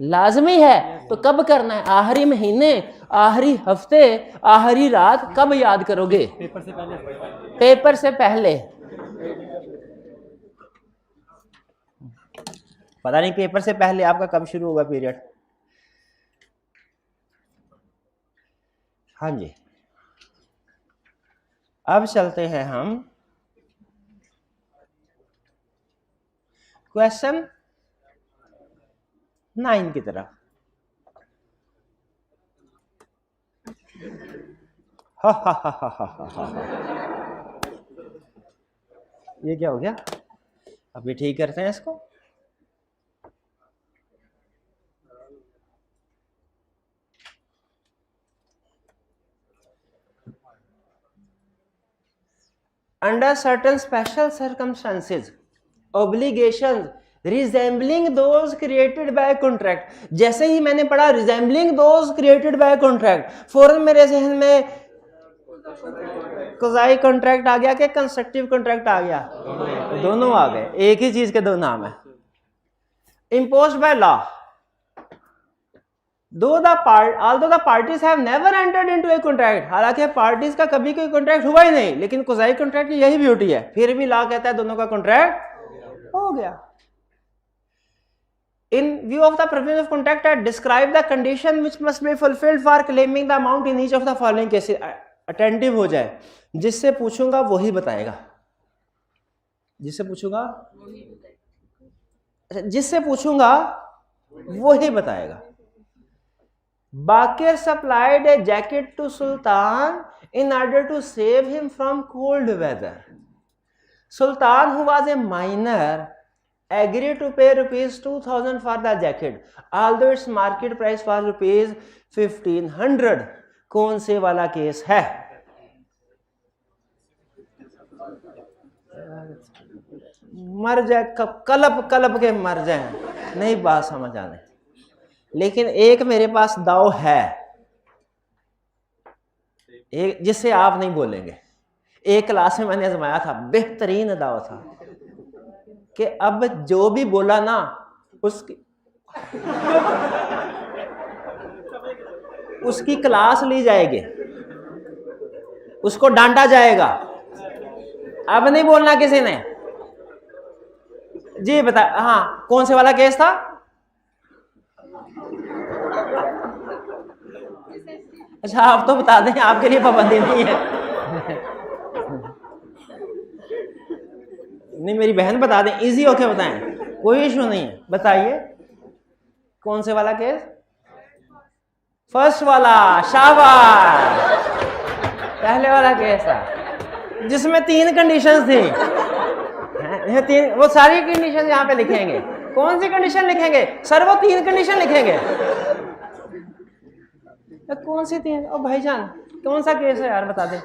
Speaker 1: लाजमी है। तो कब करना है? आखिरी महीने, आखिरी हफ्ते, आखिरी रात, कब याद करोगे? पेपर से पहले। पेपर से पहले। पता नहीं पेपर से पहले आपका कब शुरू होगा पीरियड। हाँ जी, अब चलते हैं हम क्वेश्चन 9 की तरफ। ये क्या हो गया? अभी ठीक करते हैं इसको। Under certain special circumstances, obligations resembling those created by contract। जैसे ही मैंने पढ़ा resembling those created by contract, फौरन मेरे जहन में क़ज़ाई कॉन्ट्रैक्ट आ गया कि कंस्ट्रक्टिव कॉन्ट्रैक्ट आ गया? दोनों आ गए, एक ही चीज के दो नाम है। Imposed by law, although the parties have never entered into a contract, हालांकि पार्टीज का कभी कोई कॉन्ट्रैक्ट हुआ ही नहीं, लेकिन क़ज़ाई कॉन्ट्रैक्ट की यही ब्यूटी है, फिर भी लॉ कहता है दोनों का कॉन्ट्रैक्ट हो गया। In view of the provisions of contract, I describe the condition which must be fulfilled for claiming the amount in each of the following cases। Attentive हो जाए, जिससे पूछूंगा वही बताएगा, जिससे पूछूंगा वही बताएगा। Bakir supplied a jacket to Sultan in order to save him from cold weather. Sultan, who was a minor, agreed to pay rupees 2000 for the jacket, although its market price was rupees 1500। कौन से वाला case है? मर जाए, कलप के मर जाए, नहीं बात समझ आने। लेकिन एक मेरे पास दाव है, एक जिससे आप नहीं बोलेंगे। एक क्लास में मैंने आजमाया था, बेहतरीन दाव था कि अब जो भी बोला ना उसकी क्लास ली जाएगी, उसको डांटा जाएगा। अब नहीं बोलना किसी ने। जी बता, हाँ कौन से वाला केस था? अच्छा आप तो बता दें, आपके लिए पाबंदी नहीं है। नहीं मेरी बहन बता दें, इजी होके बताएं, कोई इशू नहीं है। बताइए कौन से वाला केस? फर्स्ट वाला, शाबाश। पहले वाला केस था जिसमें 3 कंडीशंस थी। वो सारी कंडीशन यहाँ पे लिखेंगे। कौन सी कंडीशन लिखेंगे सर? वो 3 कंडीशन लिखेंगे। कौन सी 3? ओ भाईजान कौन सा केस है यार, बता दे।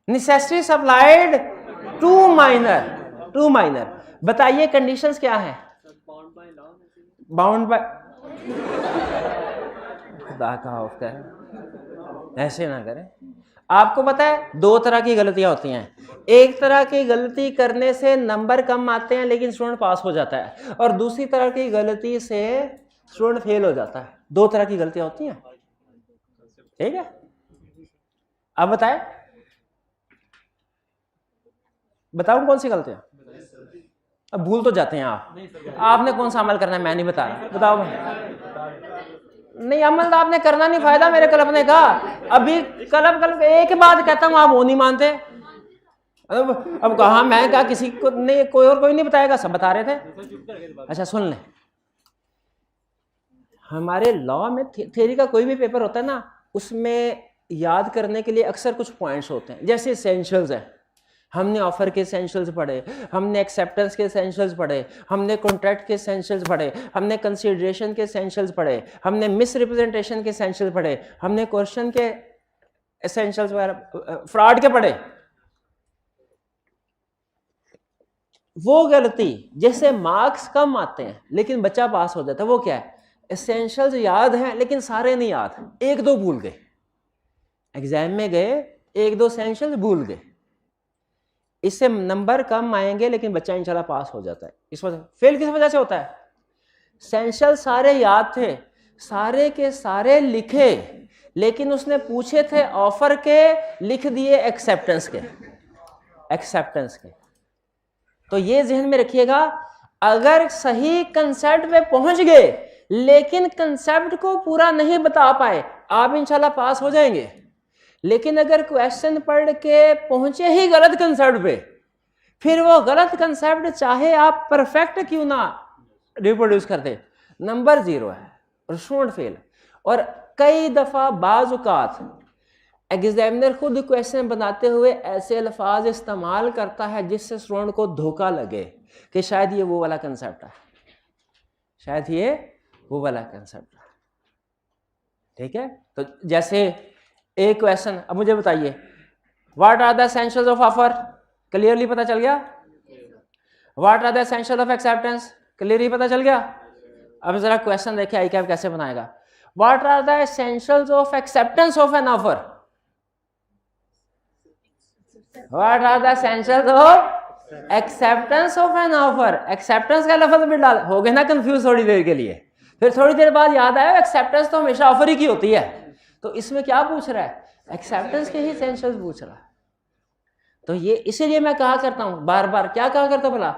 Speaker 1: Necessity supplied to minor. बताइए कंडीशंस क्या है? बाउंड बाय, खुदा का खौफ करें, ऐसे ना करें। आपको पता है 2 तरह की गलतियां होती हैं। एक तरह की गलती करने से नंबर कम आते हैं लेकिन स्टूडेंट पास हो जाता है, और दूसरी तरह की गलती से स्टूडेंट फेल हो जाता है। 2 तरह की गलतियां होती हैं, ठीक है? अब बताए, बताऊं कौन सी गलतियां? अब भूल तो जाते हैं आप, आपने कौन सा अमल करना है मैं नहीं बता रहा, बताओ भाई। नहीं अमल तो आपने करना नहीं, फायदा मेरे कल्पने का। अभी कल्प एक बात कहता हूं आप वो नहीं मानते। अब कहा मैं कहा किसी को नहीं, कोई और कोई नहीं बताएगा, सब बता रहे थे। अच्छा सुन ले, हमारे लॉ में थ्योरी का कोई भी पेपर होता है ना, उसमें याद करने के लिए अक्सर कुछ पॉइंट्स होते हैं, जैसे एसेंशियल्स है। हमने ऑफर के एसेंशियल्स पढ़े, हमने एक्सेप्टेंस के एसेंशियल्स पढ़े, हमने कॉन्ट्रैक्ट के एसेंशियल्स पढ़े, हमने कंसीडरेशन के एसेंशियल्स पढ़े, हमने मिस रिप्रेजेंटेशन के एसेंशियल्स पढ़े, हमने क्वेश्चन के एसेंशियल्स वगैरह, फ्रॉड के पढ़े। वो गलती जैसे मार्क्स कम आते हैं लेकिन बच्चा पास हो जाता है, वो क्या है? एसेंशियल्स याद हैं लेकिन सारे नहीं याद, एक दो भूल गए, एग्जाम में गए एक दो एसेंशियल्स भूल गए, इससे नंबर कम आएंगे लेकिन बच्चा इंशाल्लाह पास हो जाता है। इस वजह फेल किस वजह से होता है? एसेंशियल सारे याद थे, सारे के सारे लिखे, लेकिन उसने पूछे थे ऑफर के, लिख दिए एक्सेप्टेंस के। तो ये जहन में रखिएगा, अगर सही कंसेप्ट पे पहुंच गए लेकिन कंसेप्ट को पूरा नहीं बता पाए, आप इंशाल्लाह पास हो जाएंगे। लेकिन अगर क्वेश्चन पढ़ के पहुंचे ही गलत कंसेप्ट पे, फिर वो गलत कंसेप्ट चाहे आप परफेक्ट क्यों ना रिप्रोड्यूस करते, नंबर 0 है और स्टूडेंट फेल। और कई दफा बाज औकात एग्जामिनर खुद क्वेश्चन बनाते हुए ऐसे अल्फाज इस्तेमाल करता है जिससे स्टूडेंट को धोखा लगे कि शायद ये वो वाला कंसेप्ट है, शायद ये वो वाला कंसेप्ट है। ठीक है, तो जैसे एक क्वेश्चन, अब मुझे बताइए, what are the essentials of offer, clearly पता चल गया? What are the essentials of acceptance, clearly पता चल गया? अब जरा क्वेश्चन देखिए आई कैप कैसे बनाएगा। What are the essentials of acceptance of an offer, what are the essentials of acceptance of an offer. Acceptance का लफ्ज भी डाल, हो गए ना कंफ्यूज थोड़ी देर के लिए, फिर थोड़ी देर बाद याद आया एक्सेप्टेंस तो हमेशा ऑफर ही की होती है, तो इसमें क्या पूछ रहा है? एक्सेप्टेंस के ही एसेंशियल्स पूछ रहा है। तो ये इसीलिए मैं कहा करता हूं बार बार, क्या कहा करता भला,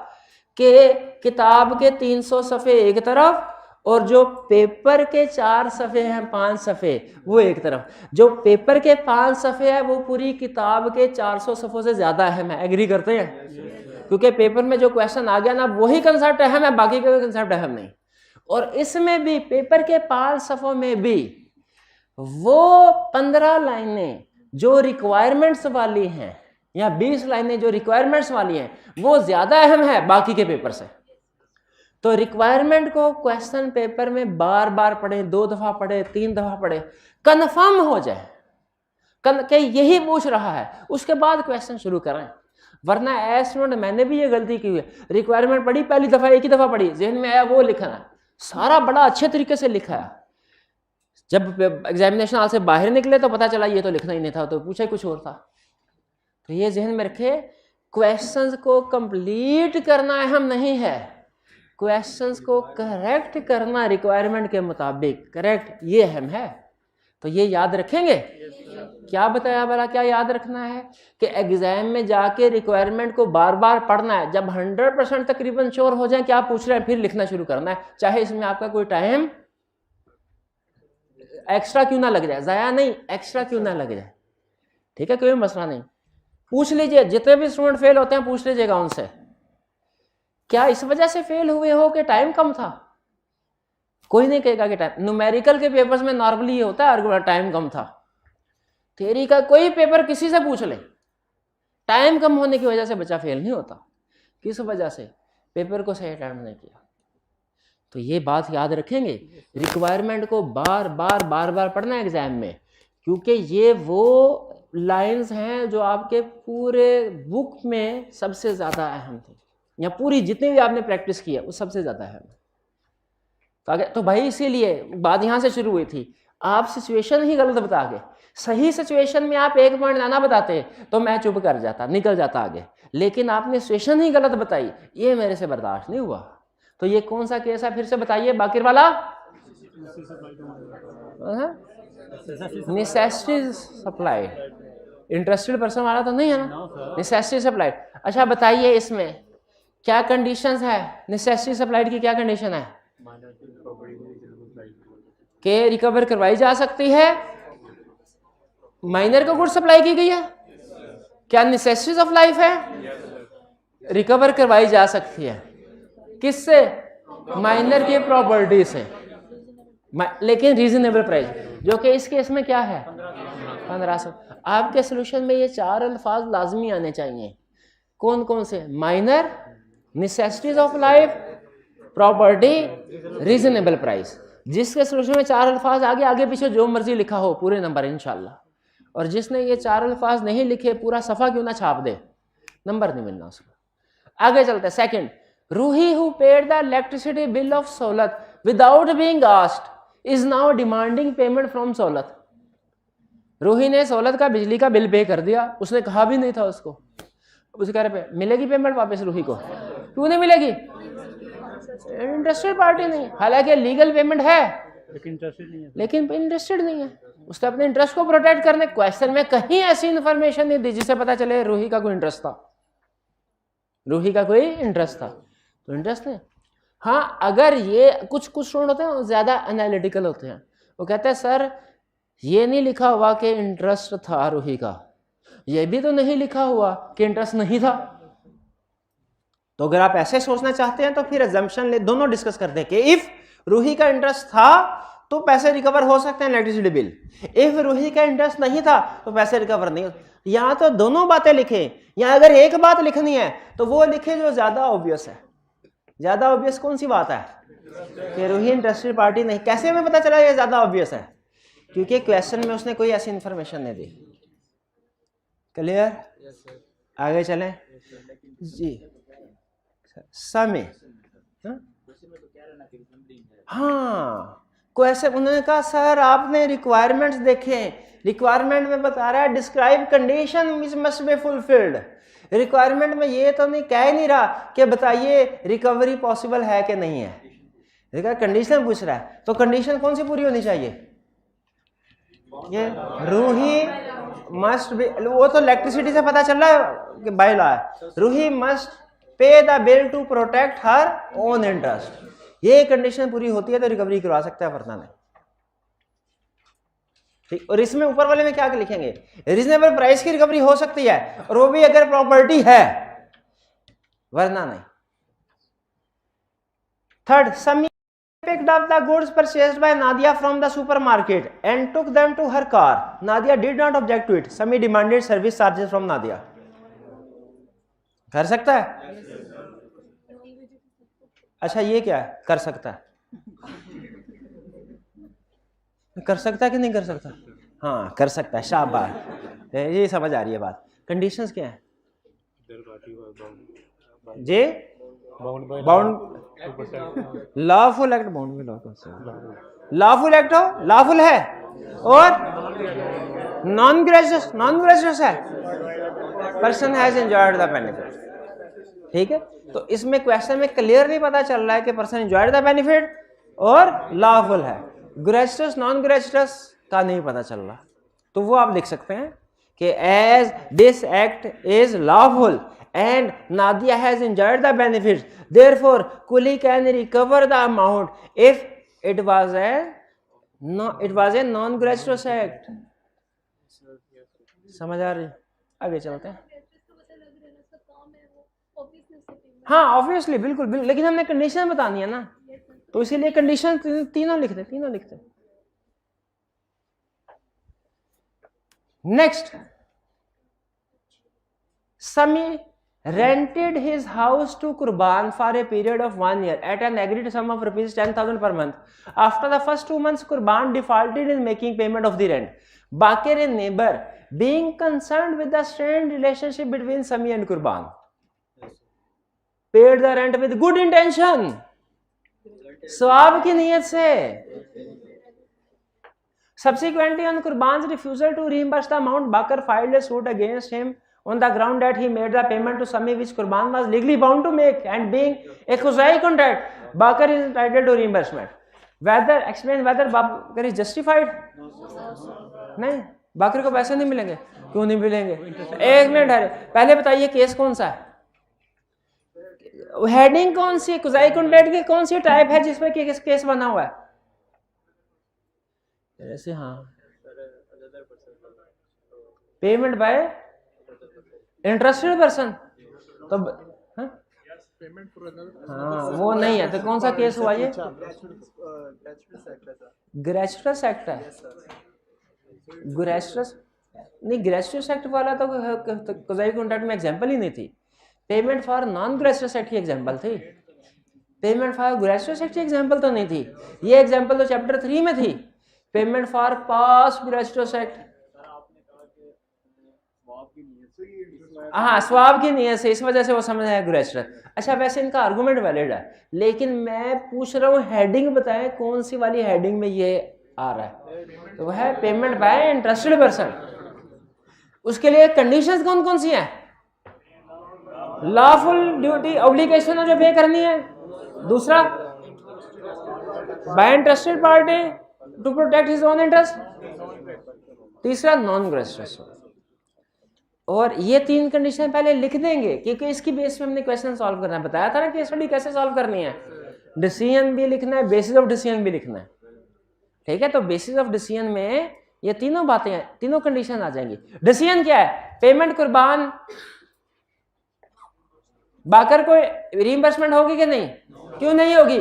Speaker 1: कि किताब के 300 सफ़े एक तरफ और जो पेपर के 4 सफ़े हैं, 5 सफ़े वो एक तरफ। जो पेपर के 5 सफ़े है वो पूरी किताब के 400 सफ़ों से ज़्यादा अहम है, एग्री करते हैं? क्योंकि पेपर में जो क्वेश्चन आ गया ना वही कंसेप्ट अहम है, बाकी का कंसेप्ट अहम नहीं। और इसमें भी पेपर के 5 सफ़ों में भी वो 15 लाइनें जो रिक्वायरमेंट्स वाली हैं या 20 लाइनें जो रिक्वायरमेंट्स वाली हैं वो ज़्यादा अहम है बाकी के पेपर से। तो रिक्वायरमेंट को क्वेश्चन पेपर में बार बार पढ़ें, 2 दफ़ा पढ़े, 3 दफ़ा पढ़े, कन्फर्म हो जाए कि यही पूछ रहा है, उसके बाद क्वेश्चन शुरू करें। वरना एस्टूडेंट, मैंने भी ये गलती की है, रिक्वायरमेंट पढ़ी, पहली दफ़ा एक ही दफ़ा पढ़ी, जहन में आया वो लिखना, सारा बड़ा अच्छे तरीके से लिखा है, जब एग्जामिनेशन हॉल से बाहर निकले तो पता चला ये तो लिखना ही नहीं था, तो पूछा ही कुछ और था। तो ये जहन में रखे, क्वेश्चंस को कंप्लीट करना अहम नहीं है, क्वेश्चंस को करेक्ट करना रिक्वायरमेंट के मुताबिक, करेक्ट, ये अहम है। तो ये याद रखेंगे। क्या बताया भला, क्या याद रखना है कि एग्जाम में जाके रिक्वायरमेंट को बार बार पढ़ना है, जब 100% तकरीबन श्योर हो जाए क्या पूछ रहे हैं फिर लिखना शुरू करना है, चाहे इसमें आपका कोई टाइम एक्स्ट्रा क्यों ना लग जाए, ज़ाया नहीं, एक्स्ट्रा क्यों ना लग जाए। ठीक है, कोई मसला नहीं। पूछ लीजिए, जितने भी स्टूडेंट फेल होते हैं पूछ लीजिएगा उनसे, क्या इस वजह से फेल हुए हो कि टाइम कम था? कोई नहीं कहेगा कि टाइम, न्यूमेरिकल के पेपर्स में नॉर्मली ये होता है टाइम कम था। थ्योरी का कोई पेपर किसी से पूछ ले, टाइम कम होने की वजह से बच्चा फेल नहीं होता। किस वजह से? पेपर को सही अटेम्प्ट नहीं किया। तो ये बात याद रखेंगे, रिक्वायरमेंट को बार बार बार बार पढ़ना है एग्जाम में, क्योंकि ये वो लाइंस हैं जो आपके पूरे बुक में सबसे ज़्यादा अहम थे, या पूरी जितनी भी आपने प्रैक्टिस की है वो सबसे ज़्यादा अहम है। तो भाई इसीलिए बात यहाँ से शुरू हुई थी, आप सिचुएशन ही गलत बता गए। सही सिचुएशन में आप एक पॉइंट लाना बताते तो मैं चुप कर जाता, निकल जाता आगे, लेकिन आपने सिचुएशन ही गलत बताई, ये मेरे से बर्दाश्त नहीं हुआ। तो ये कौन सा केस है फिर से बताइए, बाकिर वाला? Necessity supply. इंटरेस्टेड पर्सन वाला तो नहीं है ना, नेसेसिटी सप्लाइड। अच्छा बताइए इसमें क्या कंडीशंस है, नेसेसिटी सप्लाइड की क्या कंडीशन है कि रिकवर करवाई जा सकती है, माइनर को गुड सप्लाई की गई है, क्या नेसेसिटीज ऑफ लाइफ है, रिकवर करवाई जा सकती है किससे, माइनर की प्रॉपर्टी से, लेकिन रीजनेबल प्राइस, जो कि इस केस में क्या है 1500। आपके सोल्यूशन में ये 4 अल्फाज लाजमी आने चाहिए, कौन कौन से, minor, necessities of life, property, reasonable price. जिसके सोल्यूशन में 4 अल्फाज आगे आगे पीछे जो मर्जी लिखा हो पूरे नंबर इंशाल्लाह, और जिसने ये 4 अल्फाज नहीं लिखे पूरा सफा क्यों ना छाप दे, नंबर नहीं मिलना उसको। आगे चलते second, Roohi who paid the electricity bill of Saulat without being asked is now demanding payment from Saulat. Roohi ने सोलत का बिजली का बिल पे कर दिया, उसने कहा भी नहीं था उसको, उसे कह रहे पे मिलेगी पेमेंट वापस रूही को, क्यों नहीं मिलेगी, इंटरेस्टेड पार्टी नहीं, हालांकि लीगल पेमेंट है लेकिन इंटरेस्टेड नहीं है, उसने अपने इंटरेस्ट को प्रोटेक्ट करने। क्वेश्चन में कहीं ऐसी इंफॉर्मेशन नहीं दी जिससे पता चले रूही का कोई इंटरेस्ट था, रूही का कोई इंटरेस्ट था, तो इंटरेस्ट नहीं। हाँ अगर ये कुछ स्टूडेंट होते हैं ज्यादा एनालिटिकल होते हैं, वो कहते हैं सर ये नहीं लिखा हुआ कि इंटरेस्ट था रूही का, ये भी तो नहीं लिखा हुआ कि इंटरेस्ट नहीं था। तो अगर आप ऐसे सोचना चाहते हैं तो फिर अजम्पशन ले, दोनों डिस्कस करते हैं कि इफ रूही का इंटरेस्ट था तो पैसे रिकवर हो सकते हैं इलेक्ट्रिसिटी बिल, इफ रूही का इंटरेस्ट नहीं था तो पैसे रिकवर नहीं हो। यहाँ तो दोनों बातें लिखे, या अगर एक बात लिखनी है तो वो लिखे जो ज्यादा ऑब्वियस है। ज्यादा ऑब्वियस कौन सी बात है कि रूही इंटरेस्टेड पार्टी नहीं, कैसे हमें पता चला ये ज्यादा ऑब्वियस है, क्योंकि क्वेश्चन में उसने कोई ऐसी इंफॉर्मेशन नहीं दी। क्लियर, आगे चलें जी। समय हाँ क्वेश्चन उन्होंने कहा सर आपने रिक्वायरमेंट्स देखे, रिक्वायरमेंट में बता रहा है describe condition which must be fulfilled. Requirement में ये तो नहीं कह ही नहीं रहा कि बताइए रिकवरी पॉसिबल है कि नहीं है, देखा कंडीशन पूछ रहा है, तो कंडीशन कौन सी पूरी होनी चाहिए, ये रूही मस्ट बी, वो तो इलेक्ट्रिसिटी से पता चल रहा है कि बाय लॉ है, Roohi must pay the bill to protect her own interest. ये कंडीशन पूरी होती है तो रिकवरी करवा सकता है, वरना नहीं। ठीक, और इसमें ऊपर वाले में क्या लिखेंगे, रीजनेबल प्राइस की रिकवरी हो सकती है और वो भी अगर प्रॉपर्टी है, वरना नहीं। थर्ड, समी picked up the goods purchased by Nadia from the supermarket and took them to her car. Nadia did not object to it. Sami demanded service charges from Nadia. कर सकता है? अच्छा ये क्या है? कर सकता है? कर सकता है कि नहीं कर सकता? हाँ कर सकता है, शाबाश, ये समझ आ रही है बात। कंडीशंस क्या है जी? बाउंड लॉफुल एक्ट, बाउंड में लॉफुल एक्ट हो, लॉफुल है, और नॉन ग्रेजुएस, नॉन ग्रेजुएस है, person has enjoyed the benefit. ठीक है, तो इसमें क्वेश्चन में क्लियर नहीं पता चल रहा है कि पर्सन एंजॉयड द बेनिफिट और लॉफुल है, ग्रेजुएस नॉन ग्रेजुएस का नहीं पता चल रहा, तो वो आप लिख सकते हैं कि as this act is lawful and Nadia has enjoyed the benefits, therefore Kuli can recover the amount if it was a non-gratuitous act। समझ आ रही? आगे चलते हैं। हाँ ऑब्वियसली बिल्कुल बिल्कुल, लेकिन हमने कंडीशन बतानी है ना, तो इसीलिए कंडीशन तीनों लिखते। नेक्स्ट, समी rented his house to Qurban for a period of 1 year at an agreed sum of rupees 10,000 per month. After the first 2 months, Qurban defaulted in making payment of the rent. Bakir, a neighbor, being concerned with the strained relationship between Sami and Qurban, paid the rent with good intention, सवाब की नीयत से। Subsequently, on Qurban's refusal to reimburse the amount, Bakir filed a suit against him on the ground that he made the payment to Sami which Qurban was legally bound to make, and being a khuzai contract, Bakir is entitled to reimbursement. Explain whether Bakir is justified? नहीं, बाकर को पैसे नहीं मिलेंगे? क्यों नहीं मिलेंगे? एक minute है, पहले बताइए केस कौन सा है, हेडिंग कौन सी, कुजाई कॉन्ट्रैक्ट की कौन सी टाइप है जिसमें केस बना हुआ है? ऐसे हाँ, पेमेंट बाय इंटरेस्टेड पर्सन, तो हाँ वो नहीं है, तो कौन सा केस हुआ ये? ग्रेचुटस एक्ट है। ग्रेचुटस नहीं, ग्रेचुटस एक्ट वाला तो कुजाई कॉन्ट्रैक्ट में एग्जांपल ही नहीं थी। पेमेंट फॉर नॉन ग्रेचुटस एक्ट की एग्जांपल थी, पेमेंट फॉर ग्रेचुटस एक्ट की एग्जांपल तो नहीं थी। ये एग्जांपल तो चैप्टर 3 में थी, पेमेंट फॉर पास्ट ग्रेचुटस एक्ट। हाँ स्वाब की नीयत से, इस वजह से वो समझ आया ग्रेचुटस। अच्छा वैसे इनका आर्गुमेंट वैलिड है, लेकिन मैं पूछ रहा हूँ हेडिंग बताएं कौन सी वाली हेडिंग में ये आ रहा है, तो वह है पेमेंट बाय इंटरेस्टेड पर्सन। उसके लिए कंडीशंस कौन कौन सी हैं? लॉफुल ड्यूटी ऑब्लिगेशन जो पे करनी है, दूसरा by interested party to protect his own interest, तीसरा नॉन ग्रेचुटस। और ये 3 कंडीशन पहले लिख देंगे क्योंकि इसकी बेस पे हमने क्वेश्चन सॉल्व करना है। बताया था ना केस स्टडी कैसे सॉल्व करनी है, डिसीजन भी लिखना है, बेसिस ऑफ डिसीजन भी लिखना है, ठीक है। तो बेसिस ऑफ डिसीजन में ये तीनों बातें हैं, तीनों कंडीशन आ जाएंगी। डिसीजन क्या है? पेमेंट कुर्बान बाकर को रीइंबर्समेंट होगी कि नहीं? क्यों नहीं होगी?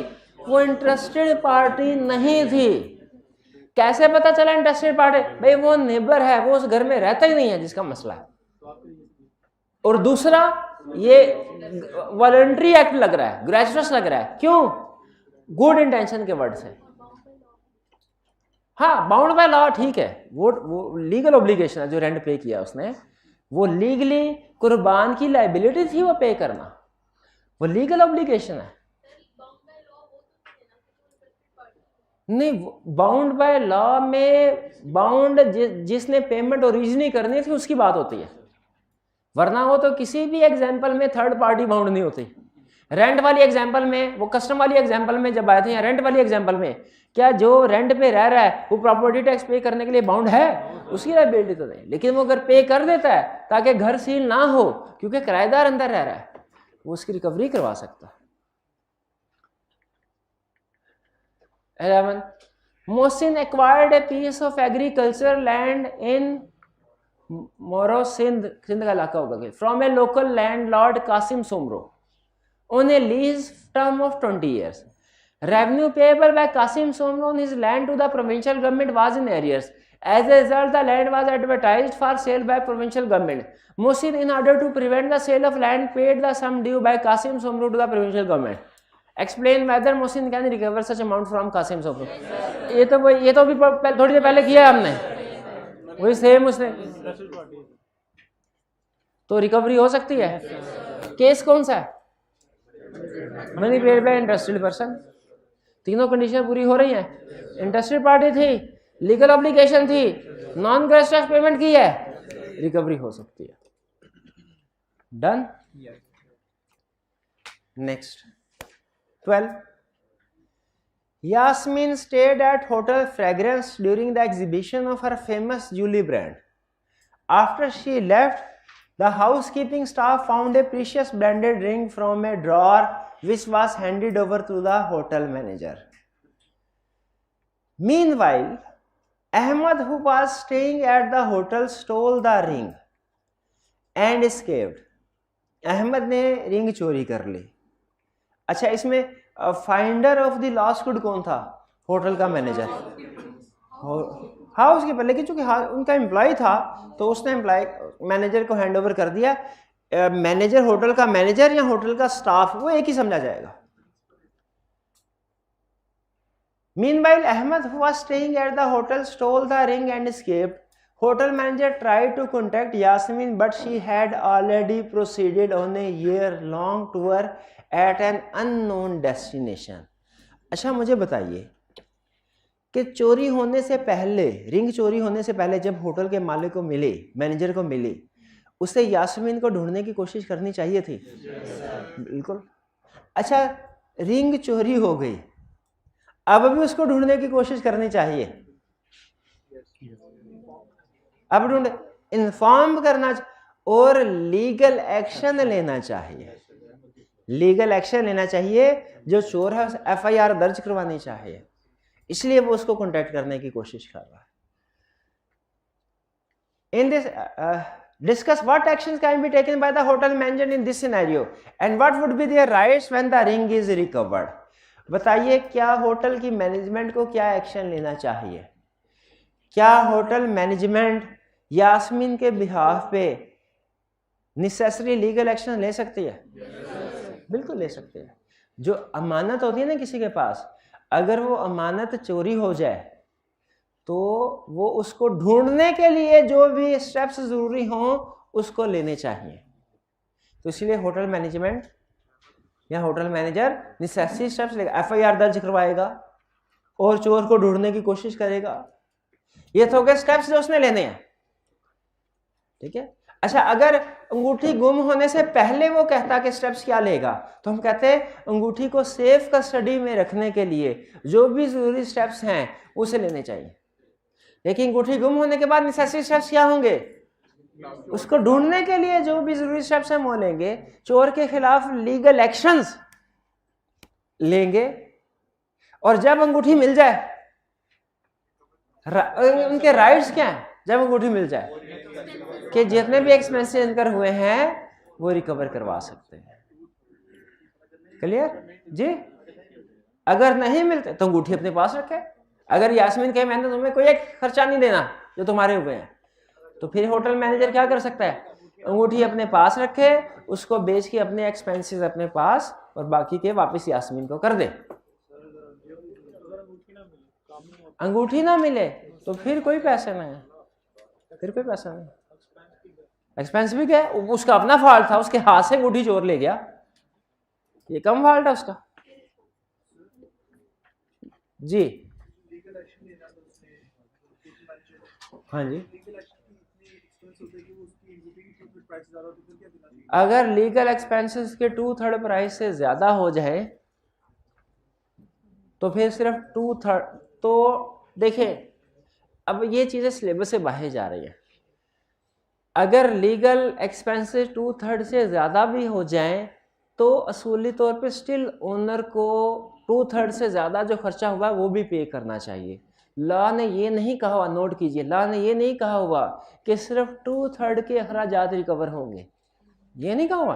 Speaker 1: वो इंटरेस्टेड पार्टी नहीं थी। कैसे पता चला इंटरेस्टेड पार्टी? भाई वो नेबर है, वो उस घर में रहता ही नहीं है जिसका मसला है। और दूसरा ये वॉलंटरी एक्ट लग रहा है, ग्रेचुटस लग रहा है, क्यों? गुड इंटेंशन के वर्ड से। हाँ बाउंड बाय लॉ ठीक है, वो लीगल ऑब्लिगेशन है जो रेंट पे किया उसने, वो लीगली कुर्बान की लाइबिलिटी थी वो पे करना, वो लीगल ऑब्लिगेशन है। नहीं बाउंड बाय लॉ में बाउंड जिसने पेमेंट ओरिजिनली करनी थी उसकी बात होती है, वरना वो तो किसी भी एग्जांपल में थर्ड पार्टी बाउंड नहीं होती। रेंट वाली एग्जांपल में, वो कस्टम वाली एग्जांपल में जब आए थे, या रेंट वाली एग्जांपल में, क्या जो रेंट पे रह रहा है वो प्रॉपर्टी टैक्स पे करने के लिए बाउंड है? उसकी लायबिलिटी तो नहीं, लेकिन वो अगर पे कर देता है ताकि घर सील ना हो क्योंकि किराएदार अंदर रह रहा है, वो उसकी रिकवरी करवा सकता है। 11 Mohsin acquired a piece of agriculture land in Moro Sindh का इलाका होगा, from a local landlord Qasim Soomro on a lease term of 20 years. Revenue payable by Qasim Somro on his land to the provincial government was in arrears. As a result, the land was advertised for sale by provincial government. Mohsin, in order to prevent the sale of land, paid the sum due by Qasim Somro to the provincial government. Explain whether Mohsin can recover such amount from Qasim Somro. ये तो भी थोड़ी देर पहले किया हमने, वही same उसने, तो रिकवरी हो सकती है। केस कौन सा है? Money paid by interested person. तीनों कंडीशन पूरी हो रही हैं, इंटरेस्टेड पार्टी थी, लीगल ऑब्लिगेशन थी, नॉन ग्रेचुटस पेमेंट की है, रिकवरी हो सकती है। Done. Next 12 Yasmin stayed at Hotel Fragrance during the exhibition of her famous Julie brand. After she left, the housekeeping staff found a precious branded ring from a drawer which was handed over to the hotel manager. Meanwhile, Ahmad, who was staying at the hotel, stole the ring and escaped. Ahmad ने ring चोरी कर ली। अच्छा इसमें finder of the lost good कौन था? Hotel का manager, housekeeper, लेकिन चूंकि उनका एम्प्लॉय था तो उसने एम्प्लॉय मैनेजर को हैंड ओवर कर दिया। मैनेजर होटल का मैनेजर या होटल का स्टाफ, वो एक ही समझा जाएगा। Meanwhile, Ahmed, who was staying at the hotel, stole the ring and escaped. Hotel manager tried to contact Yasmin, but she had already proceeded on a year-long tour at an unknown destination. अच्छा मुझे बताइए कि चोरी होने से पहले, ring चोरी होने से पहले जब होटल के मालिक को मिली, मैनेजर को मिली, उसे यास्मीन को ढूंढने की कोशिश करनी चाहिए थी। बिल्कुल। अच्छा रिंग चोरी हो गई, अब भी उसको ढूंढने की कोशिश करनी चाहिए। अब ढूंढ इन्फॉर्म करना और लीगल एक्शन लेना चाहिए, लीगल एक्शन लेना चाहिए। जो चोर है FIR दर्ज करवानी चाहिए, इसलिए वो उसको कॉन्टैक्ट करने की कोशिश कर रहा है। In this discuss what actions can be taken by the hotel manager in this scenario and what would be their rights when the ring is recovered। बताइए क्या होटल की मैनेजमेंट को क्या एक्शन लेना चाहिए? क्या होटल मैनेजमेंट यास्मीन के behalf पे नेसेसरी लीगल एक्शन ले सकती है? बिल्कुल ले सकती है। जो अमानत होती है ना किसी के पास, अगर वो अमानत चोरी हो जाए तो वो उसको ढूंढने के लिए जो भी स्टेप्स जरूरी हों उसको लेने चाहिए। तो इसलिए होटल मैनेजमेंट या होटल मैनेजर नेसेसरी स्टेप्स लेगा, FIR दर्ज करवाएगा और चोर को ढूंढने की कोशिश करेगा। ये तो गए स्टेप्स जो उसने लेने हैं, ठीक है। अच्छा, अगर अंगूठी गुम होने से पहले वो कहता कि स्टेप्स क्या लेगा, तो हम कहते हैं अंगूठी को सेफ कस्टडी में रखने के लिए जो भी जरूरी स्टेप्स हैं उसे लेने चाहिए। लेकिन अंगूठी गुम होने के बाद नेसेसरी स्टेप्स क्या होंगे? उसको ढूंढने के लिए जो भी जरूरी स्टेप्स हैं वो लेंगे, चोर के खिलाफ लीगल एक्शंस लेंगे। और जब अंगूठी मिल जाए, उनके राइट्स क्या हैं जब अंगूठी मिल जाए? कि जितने भी एक्सपेंसेस इनकर हुए हैं वो रिकवर करवा सकते हैं। क्लियर जी? अगर नहीं मिलते तो अंगूठी अपने पास रखे। अगर यास्मीन कहे मैंने तुम्हें कोई एक खर्चा नहीं देना जो तुम्हारे हुए हैं, तो फिर होटल मैनेजर क्या कर सकता है? अंगूठी अपने पास रखे, उसको बेच के अपने एक्सपेंसेस अपने पास और बाकी के वापस यास्मीन को कर दे। अंगूठी ना मिले तो फिर कोई पैसा नहीं, फिर कोई पैसा नहीं। एक्सपेंस भी क्या है, उसका अपना फॉल्ट था, उसके हाथ से अंगूठी चोर ले गया, ये कम फॉल्ट है उसका। जी हाँ जी, अगर लीगल एक्सपेंसेस के 2/3 प्राइस से ज्यादा हो जाए तो फिर सिर्फ 2/3। तो देखिए अब ये चीजें सिलेबस से बाहर जा रही है। अगर लीगल एक्सपेंसेस 2/3 से ज़्यादा भी हो जाएं तो असूली तौर पे स्टिल ओनर को 2/3 से ज़्यादा जो खर्चा हुआ है वो भी पे करना चाहिए। लॉ ने ये नहीं कहा हुआ, नोट कीजिए, लॉ ने ये नहीं कहा हुआ कि सिर्फ 2/3 के अखराजात रिकवर होंगे, ये नहीं कहा हुआ।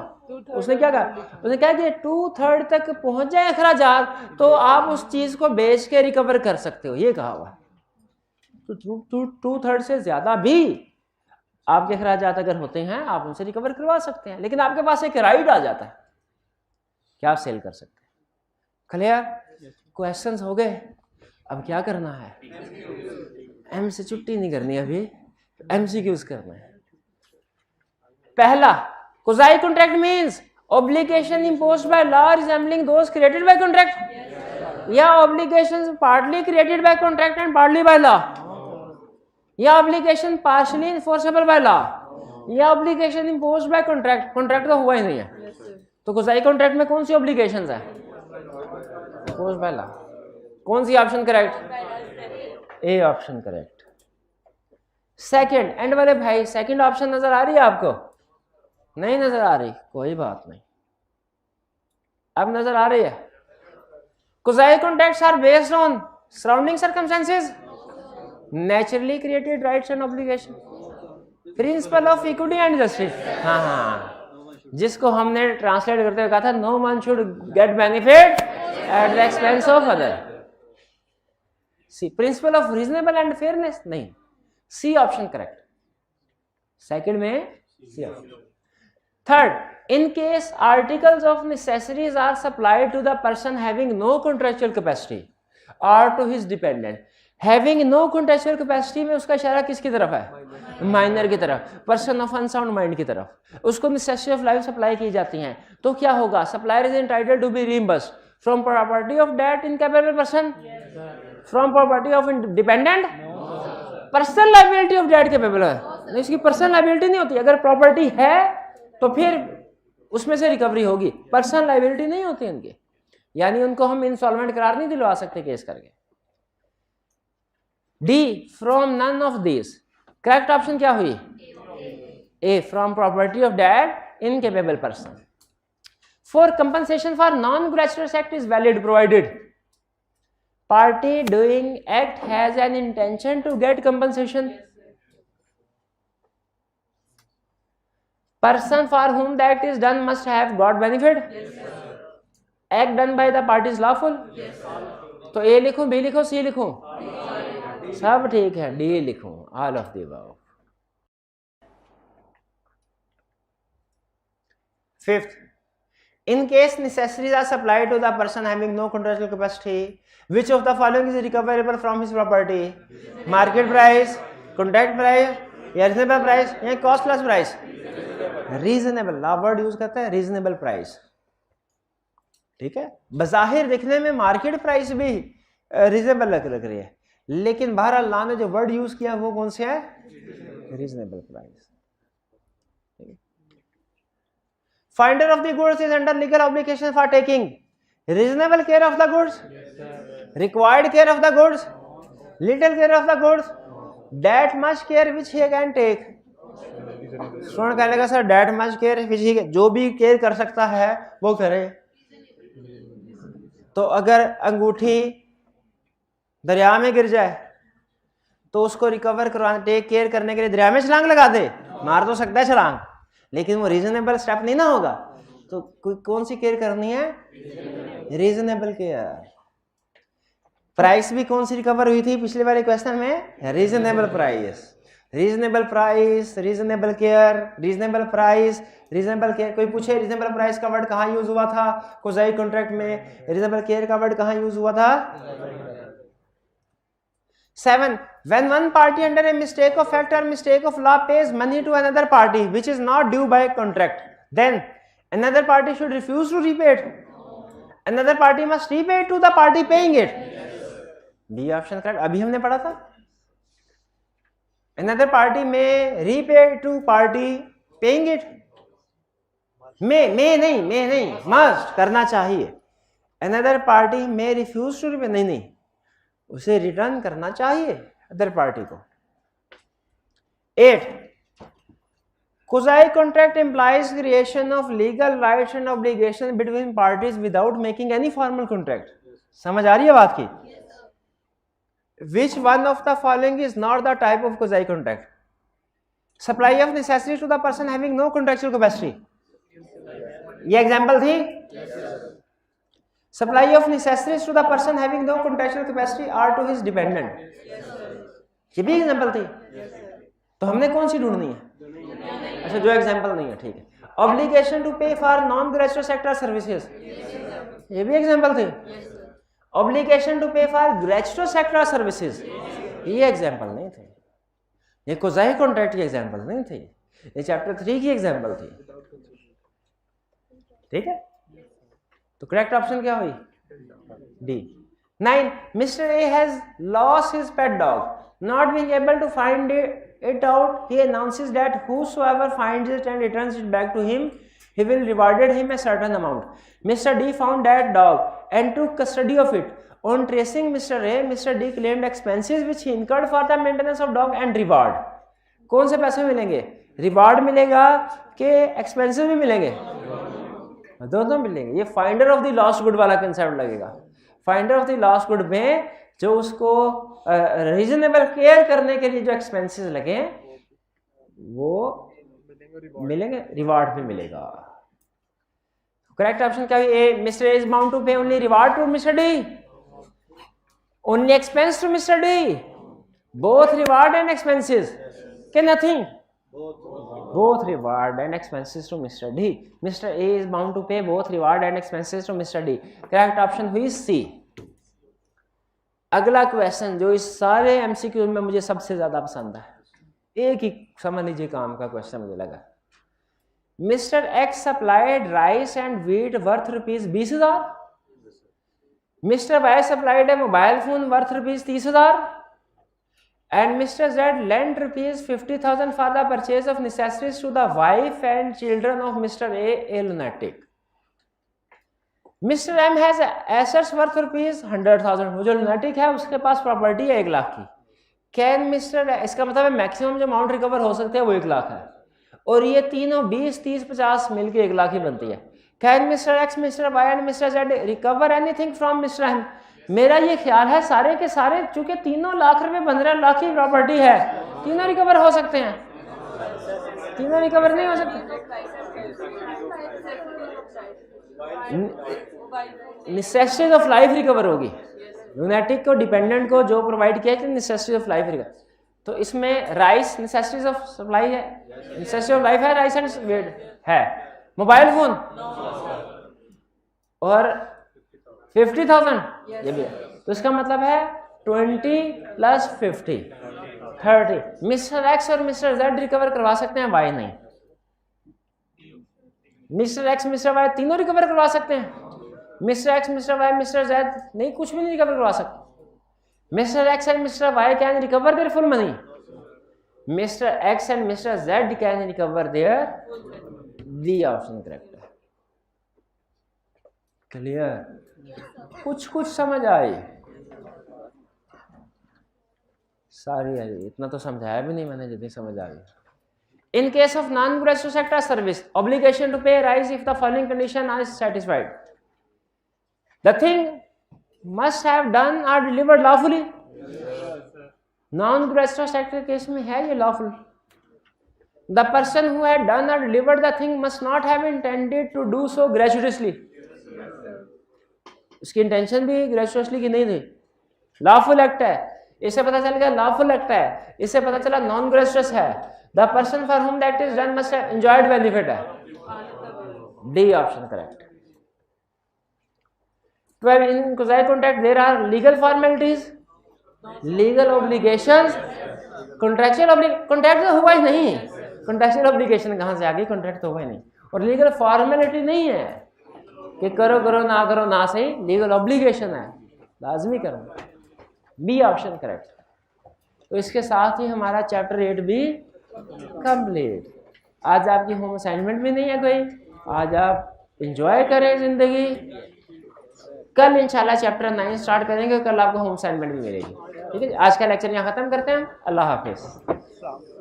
Speaker 1: उसने क्या कहा? उसने कहा कि 2/3 तक पहुंच जाए अखराजात तो आप उस चीज़ को बेच के रिकवर कर सकते हो, ये कहा हुआ। तो 2/3 से ज़्यादा भी आपके अखराजात अगर होते हैं आप उनसे रिकवर करवा सकते हैं, लेकिन आपके पास एक राइट आ जाता है कि आप सेल कर सकते हैं। क्लियर? क्वेश्चंस हो गए? अब क्या करना है? एम से छुट्टी नहीं करनी, अभी MCQs करना है। पहला, quasi contract means obligation imposed by law resembling those created by contract, या obligations partly created by contract and partly by law, या obligation partially enforceable by law, या obligation imposed by contract। contract तो हुआ ही नहीं है, तो quasi contract में कौन सी obligations है? imposed by law। कौन सी option correct? A option correct. Second, end वाले भाई सेकंड ऑप्शन नजर आ रही है आपको? नहीं नजर आ रही, कोई बात नहीं, अब नजर आ रही है। quasi contracts are based on surrounding circumstances, naturally created rights and obligation, principle of equity and justice। हाँ, जिसको हमने ट्रांसलेट करते हुए कहा था no one should get benefit at the expense of other. C, principle of reasonable and fairness नहीं, C option correct. Second में C option. Third, in case articles of necessities are supplied to the person having no contractual capacity or to his dependent। having no contractual capacity में उसका इशारा किसकी तरफ है? Minor की तरफ, पर्सन ऑफ अनसाउंड माइंड की तरफ। उसको नेसेसिटी ऑफ लाइफ सप्लाई की जाती हैं, तो क्या होगा? Supplier is entitled to be reimbursed from property of that incapable person, from property of dependent, personal liability of that capable है। इसकी पर्सनल लायबिलिटी नहीं होती, अगर प्रॉपर्टी है तो फिर उसमें से रिकवरी होगी, पर्सनल लायबिलिटी नहीं होती उनकी, यानी उनको हम इंसॉल्वेंट करार नहीं दिलवा सकते केस करके। D, from none of this, correct option क्या हुई? A, from property of that incapable person. For compensation for non-gratuitous act is valid provided party doing act has an intention to get compensation. Person for whom the act is done must have got benefit. Act done by the party is lawful. तो ए लिखूं, B लिखूं, सी लिखूं? सब ठीक है, D लिखूं, all of the above. Fifth, in case necessaries are supplied to the person having no contractual capacity, which of the following is recoverable from his property? Market price, contract price, या reasonable price, या cost plus price? Reasonable. ला word use करता है reasonable price. ठीक है, बज़ाहिर दिखने में market price भी रीजनेबल लग रही है, लेकिन बहरहाल ला ने जो वर्ड यूज किया वो कौन से है? Reasonable price. Finder of the goods is under legal obligation for taking reasonable care of the goods, required care of the goods, little care of the goods, that much care which he can take. Student कहने का sir that much care which he, जो भी care कर सकता है वो करे. तो अगर अंगूठी दरिया में गिर जाए तो उसको रिकवर करवाने, टेक केयर करने के लिए दरिया में छलांग लगा दे, मार तो सकता है छलांग, लेकिन वो रीजनेबल स्टेप नहीं ना होगा. तो कौन सी केयर करनी है? Reasonable care. प्राइस भी कौन सी रिकवर हुई थी पिछले वाले क्वेश्चन में? Reasonable price. Reasonable price, reasonable care, reasonable price, reasonable care. कोई पूछे रीजनेबल प्राइस का वर्ड कहाँ यूज हुआ था कोज़ाई कॉन्ट्रैक्ट में? रीजनेबल केयर का वर्ड कहाँ यूज हुआ था? 7. When one party under a mistake of fact or mistake of law pays money to another party which is not due by contract, then another party should refuse to repay it. Another party must repay it to the party paying it. B option correct. अभी हमने पढ़ा था. Another party may repay to party paying it. may नहीं, must करना चाहिए. Another party may refuse to repay. नहीं, उसे return करना चाहिए अदर पार्टी को. 8. Quasi contract implies creation of legal rights and obligations between parties without making any formal contract. समझ आ रही है बात की? Which one of the following is not the type of quasi contract? Supply of necessaries to the person having no contractual capacity. ये example थी. Supply of necessaries to the person having no contractual capacity or to his dependent. ये भी example थी. तो हमने कौन सी ढूंढनी है? अच्छा, जो एग्जाम्पल नहीं है, ठीक है. Obligation to pay for non-gratuitous sector services, ये भी एग्जाम्पल थी. Obligation to pay for gratuitous sector services, ये एग्जाम्पल नहीं थे. ये कोज़ाई कॉन्ट्रैक्ट की एग्जाम्पल नहीं थी, ये चैप्टर 3 की एग्जाम्पल थी. ठीक है, तो करेक्ट ऑप्शन क्या हुई? D. 9. Mr. A has lost his pet dog. Not being able to find it out, he announces that whosoever finds it and returns it back to him, he will reward him a certain amount. Mr. D found that dog and took custody of it. On tracing Mr. A, Mr. D claimed expenses which he incurred for the maintenance of dog and reward. कौन से पैसे मिलेंगे? Reward मिलेगा कि expensive भी मिलेंगे? दोनों मिलेंगे. ये finder of the lost good वाला कंसेप्ट लगेगा. Finder of the lost good में जो उसको रीजनेबल केयर करने के लिए जो एक्सपेंसेस लगे वो मिलेंगे, रिवार्ड भी मिलेगा. करेक्ट ऑप्शन क्या है? A. Mister A is bound to pay only reward to mister D, only expense to mister D, both reward and expenses के nothing, both reward and expenses to Mr. D. Mr. A is bound to pay both reward and expenses to Mr. D. Correct option हुई C. अगला question जो इस सारे MCQ में मुझे सबसे ज्यादा पसंद है, एक ही समझ लीजिए काम का क्वेश्चन मुझे लगा. Mr. X supplied rice and wheat worth rupees 20,000. Mr. Y supplied a mobile phone worth rupees 30,000. And Mr. Z lent rupees 50,000 for the purchase of necessaries to the wife and children of Mr. A lunatic. Mr. M has assets worth rupees 100,000. वो जो lunatic है उसके पास property है 1 लाख की. Can mister, इसका मतलब है maximum जो अमाउंट रिकवर हो सकते हैं वो 1 लाख है, और ये तीनों 20, 30, 50 मिलके 1 लाख ही बनती है। Can mister X, mister Y and mister Z recover anything from mister M? मेरा ये ख्याल है सारे के सारे चूंकि तीनों लाख रुपए 15 लाख की प्रॉपर्टी है, तीनों रिकवर हो सकते हैं, तीनों रिकवर नहीं हो सकते। नेसेसिटीज ऑफ लाइफ रिकवर होगी, यूनाइटिक को डिपेंडेंट को जो प्रोवाइड किया है नेसेसिटीज ऑफ लाइफ रिकवर। तो इसमें राइस नेसेसिटीज ऑफ सप्लाई है, नेसेसिटी ऑफ लाइफ है, राइस एंड वेड है। मोबाइल फोन और 50,000 ये भी है, तो इसका मतलब है 20 + 50 30। मिस्टर एक्स और मिस्टर जेड रिकवर करवा सकते हैं, वाई नहीं। मिस्टर एक्स मिस्टर वाई तीनों रिकवर करवा सकते हैं, mister X mister Y mister Z नहीं, कुछ भी नहीं रिकवर करवा सकते। Mister X and mister Y can recover their full money, mister X and mister Z can recover their, D option correct है। क्लियर? कुछ समझ आई? सारी आई, इतना तो समझाया भी नहीं मैंने जितनी समझ आ गई। In case of non-grocery sector service, obligation to pay rise if the following condition is satisfied. The thing must have done or delivered lawfully. Non-grocery sector case में है ये lawful. The person who had done or delivered the thing must not have intended to do so gratuitously. इसकी intention भी ग्रेजुअसली की नहीं थी, lawful act है, इससे पता चल गया लॉफुल एक्ट है, इससे पता चला नॉन ग्रेजुअस है। The person for whom the act is done must have enjoyed benefit है, D option correct. 12 in quasi contract there are legal formalities, legal obligations, contractual contract तो हुआ ही नहीं, कॉन्ट्रैक्चुअल ऑब्लिगेशन कहां से आ गई, कॉन्ट्रैक्ट तो हुआ ही नहीं, और लीगल फॉर्मेलिटी नहीं है कि करो करो ना सही, लीगल ऑब्लिगेशन है, लाजमी करो, बी ऑप्शन करेक्ट। तो इसके साथ ही हमारा चैप्टर 8 भी कंप्लीट। आज आपकी होम असाइनमेंट भी नहीं है कोई, आज आप एंजॉय करें जिंदगी। कल इंशाल्लाह चैप्टर 9 स्टार्ट करेंगे, कल आपको होम असाइनमेंट भी मिलेगी। ठीक है, आज का लेक्चर यहाँ खत्म करते हैं। अल्लाह हाफिज।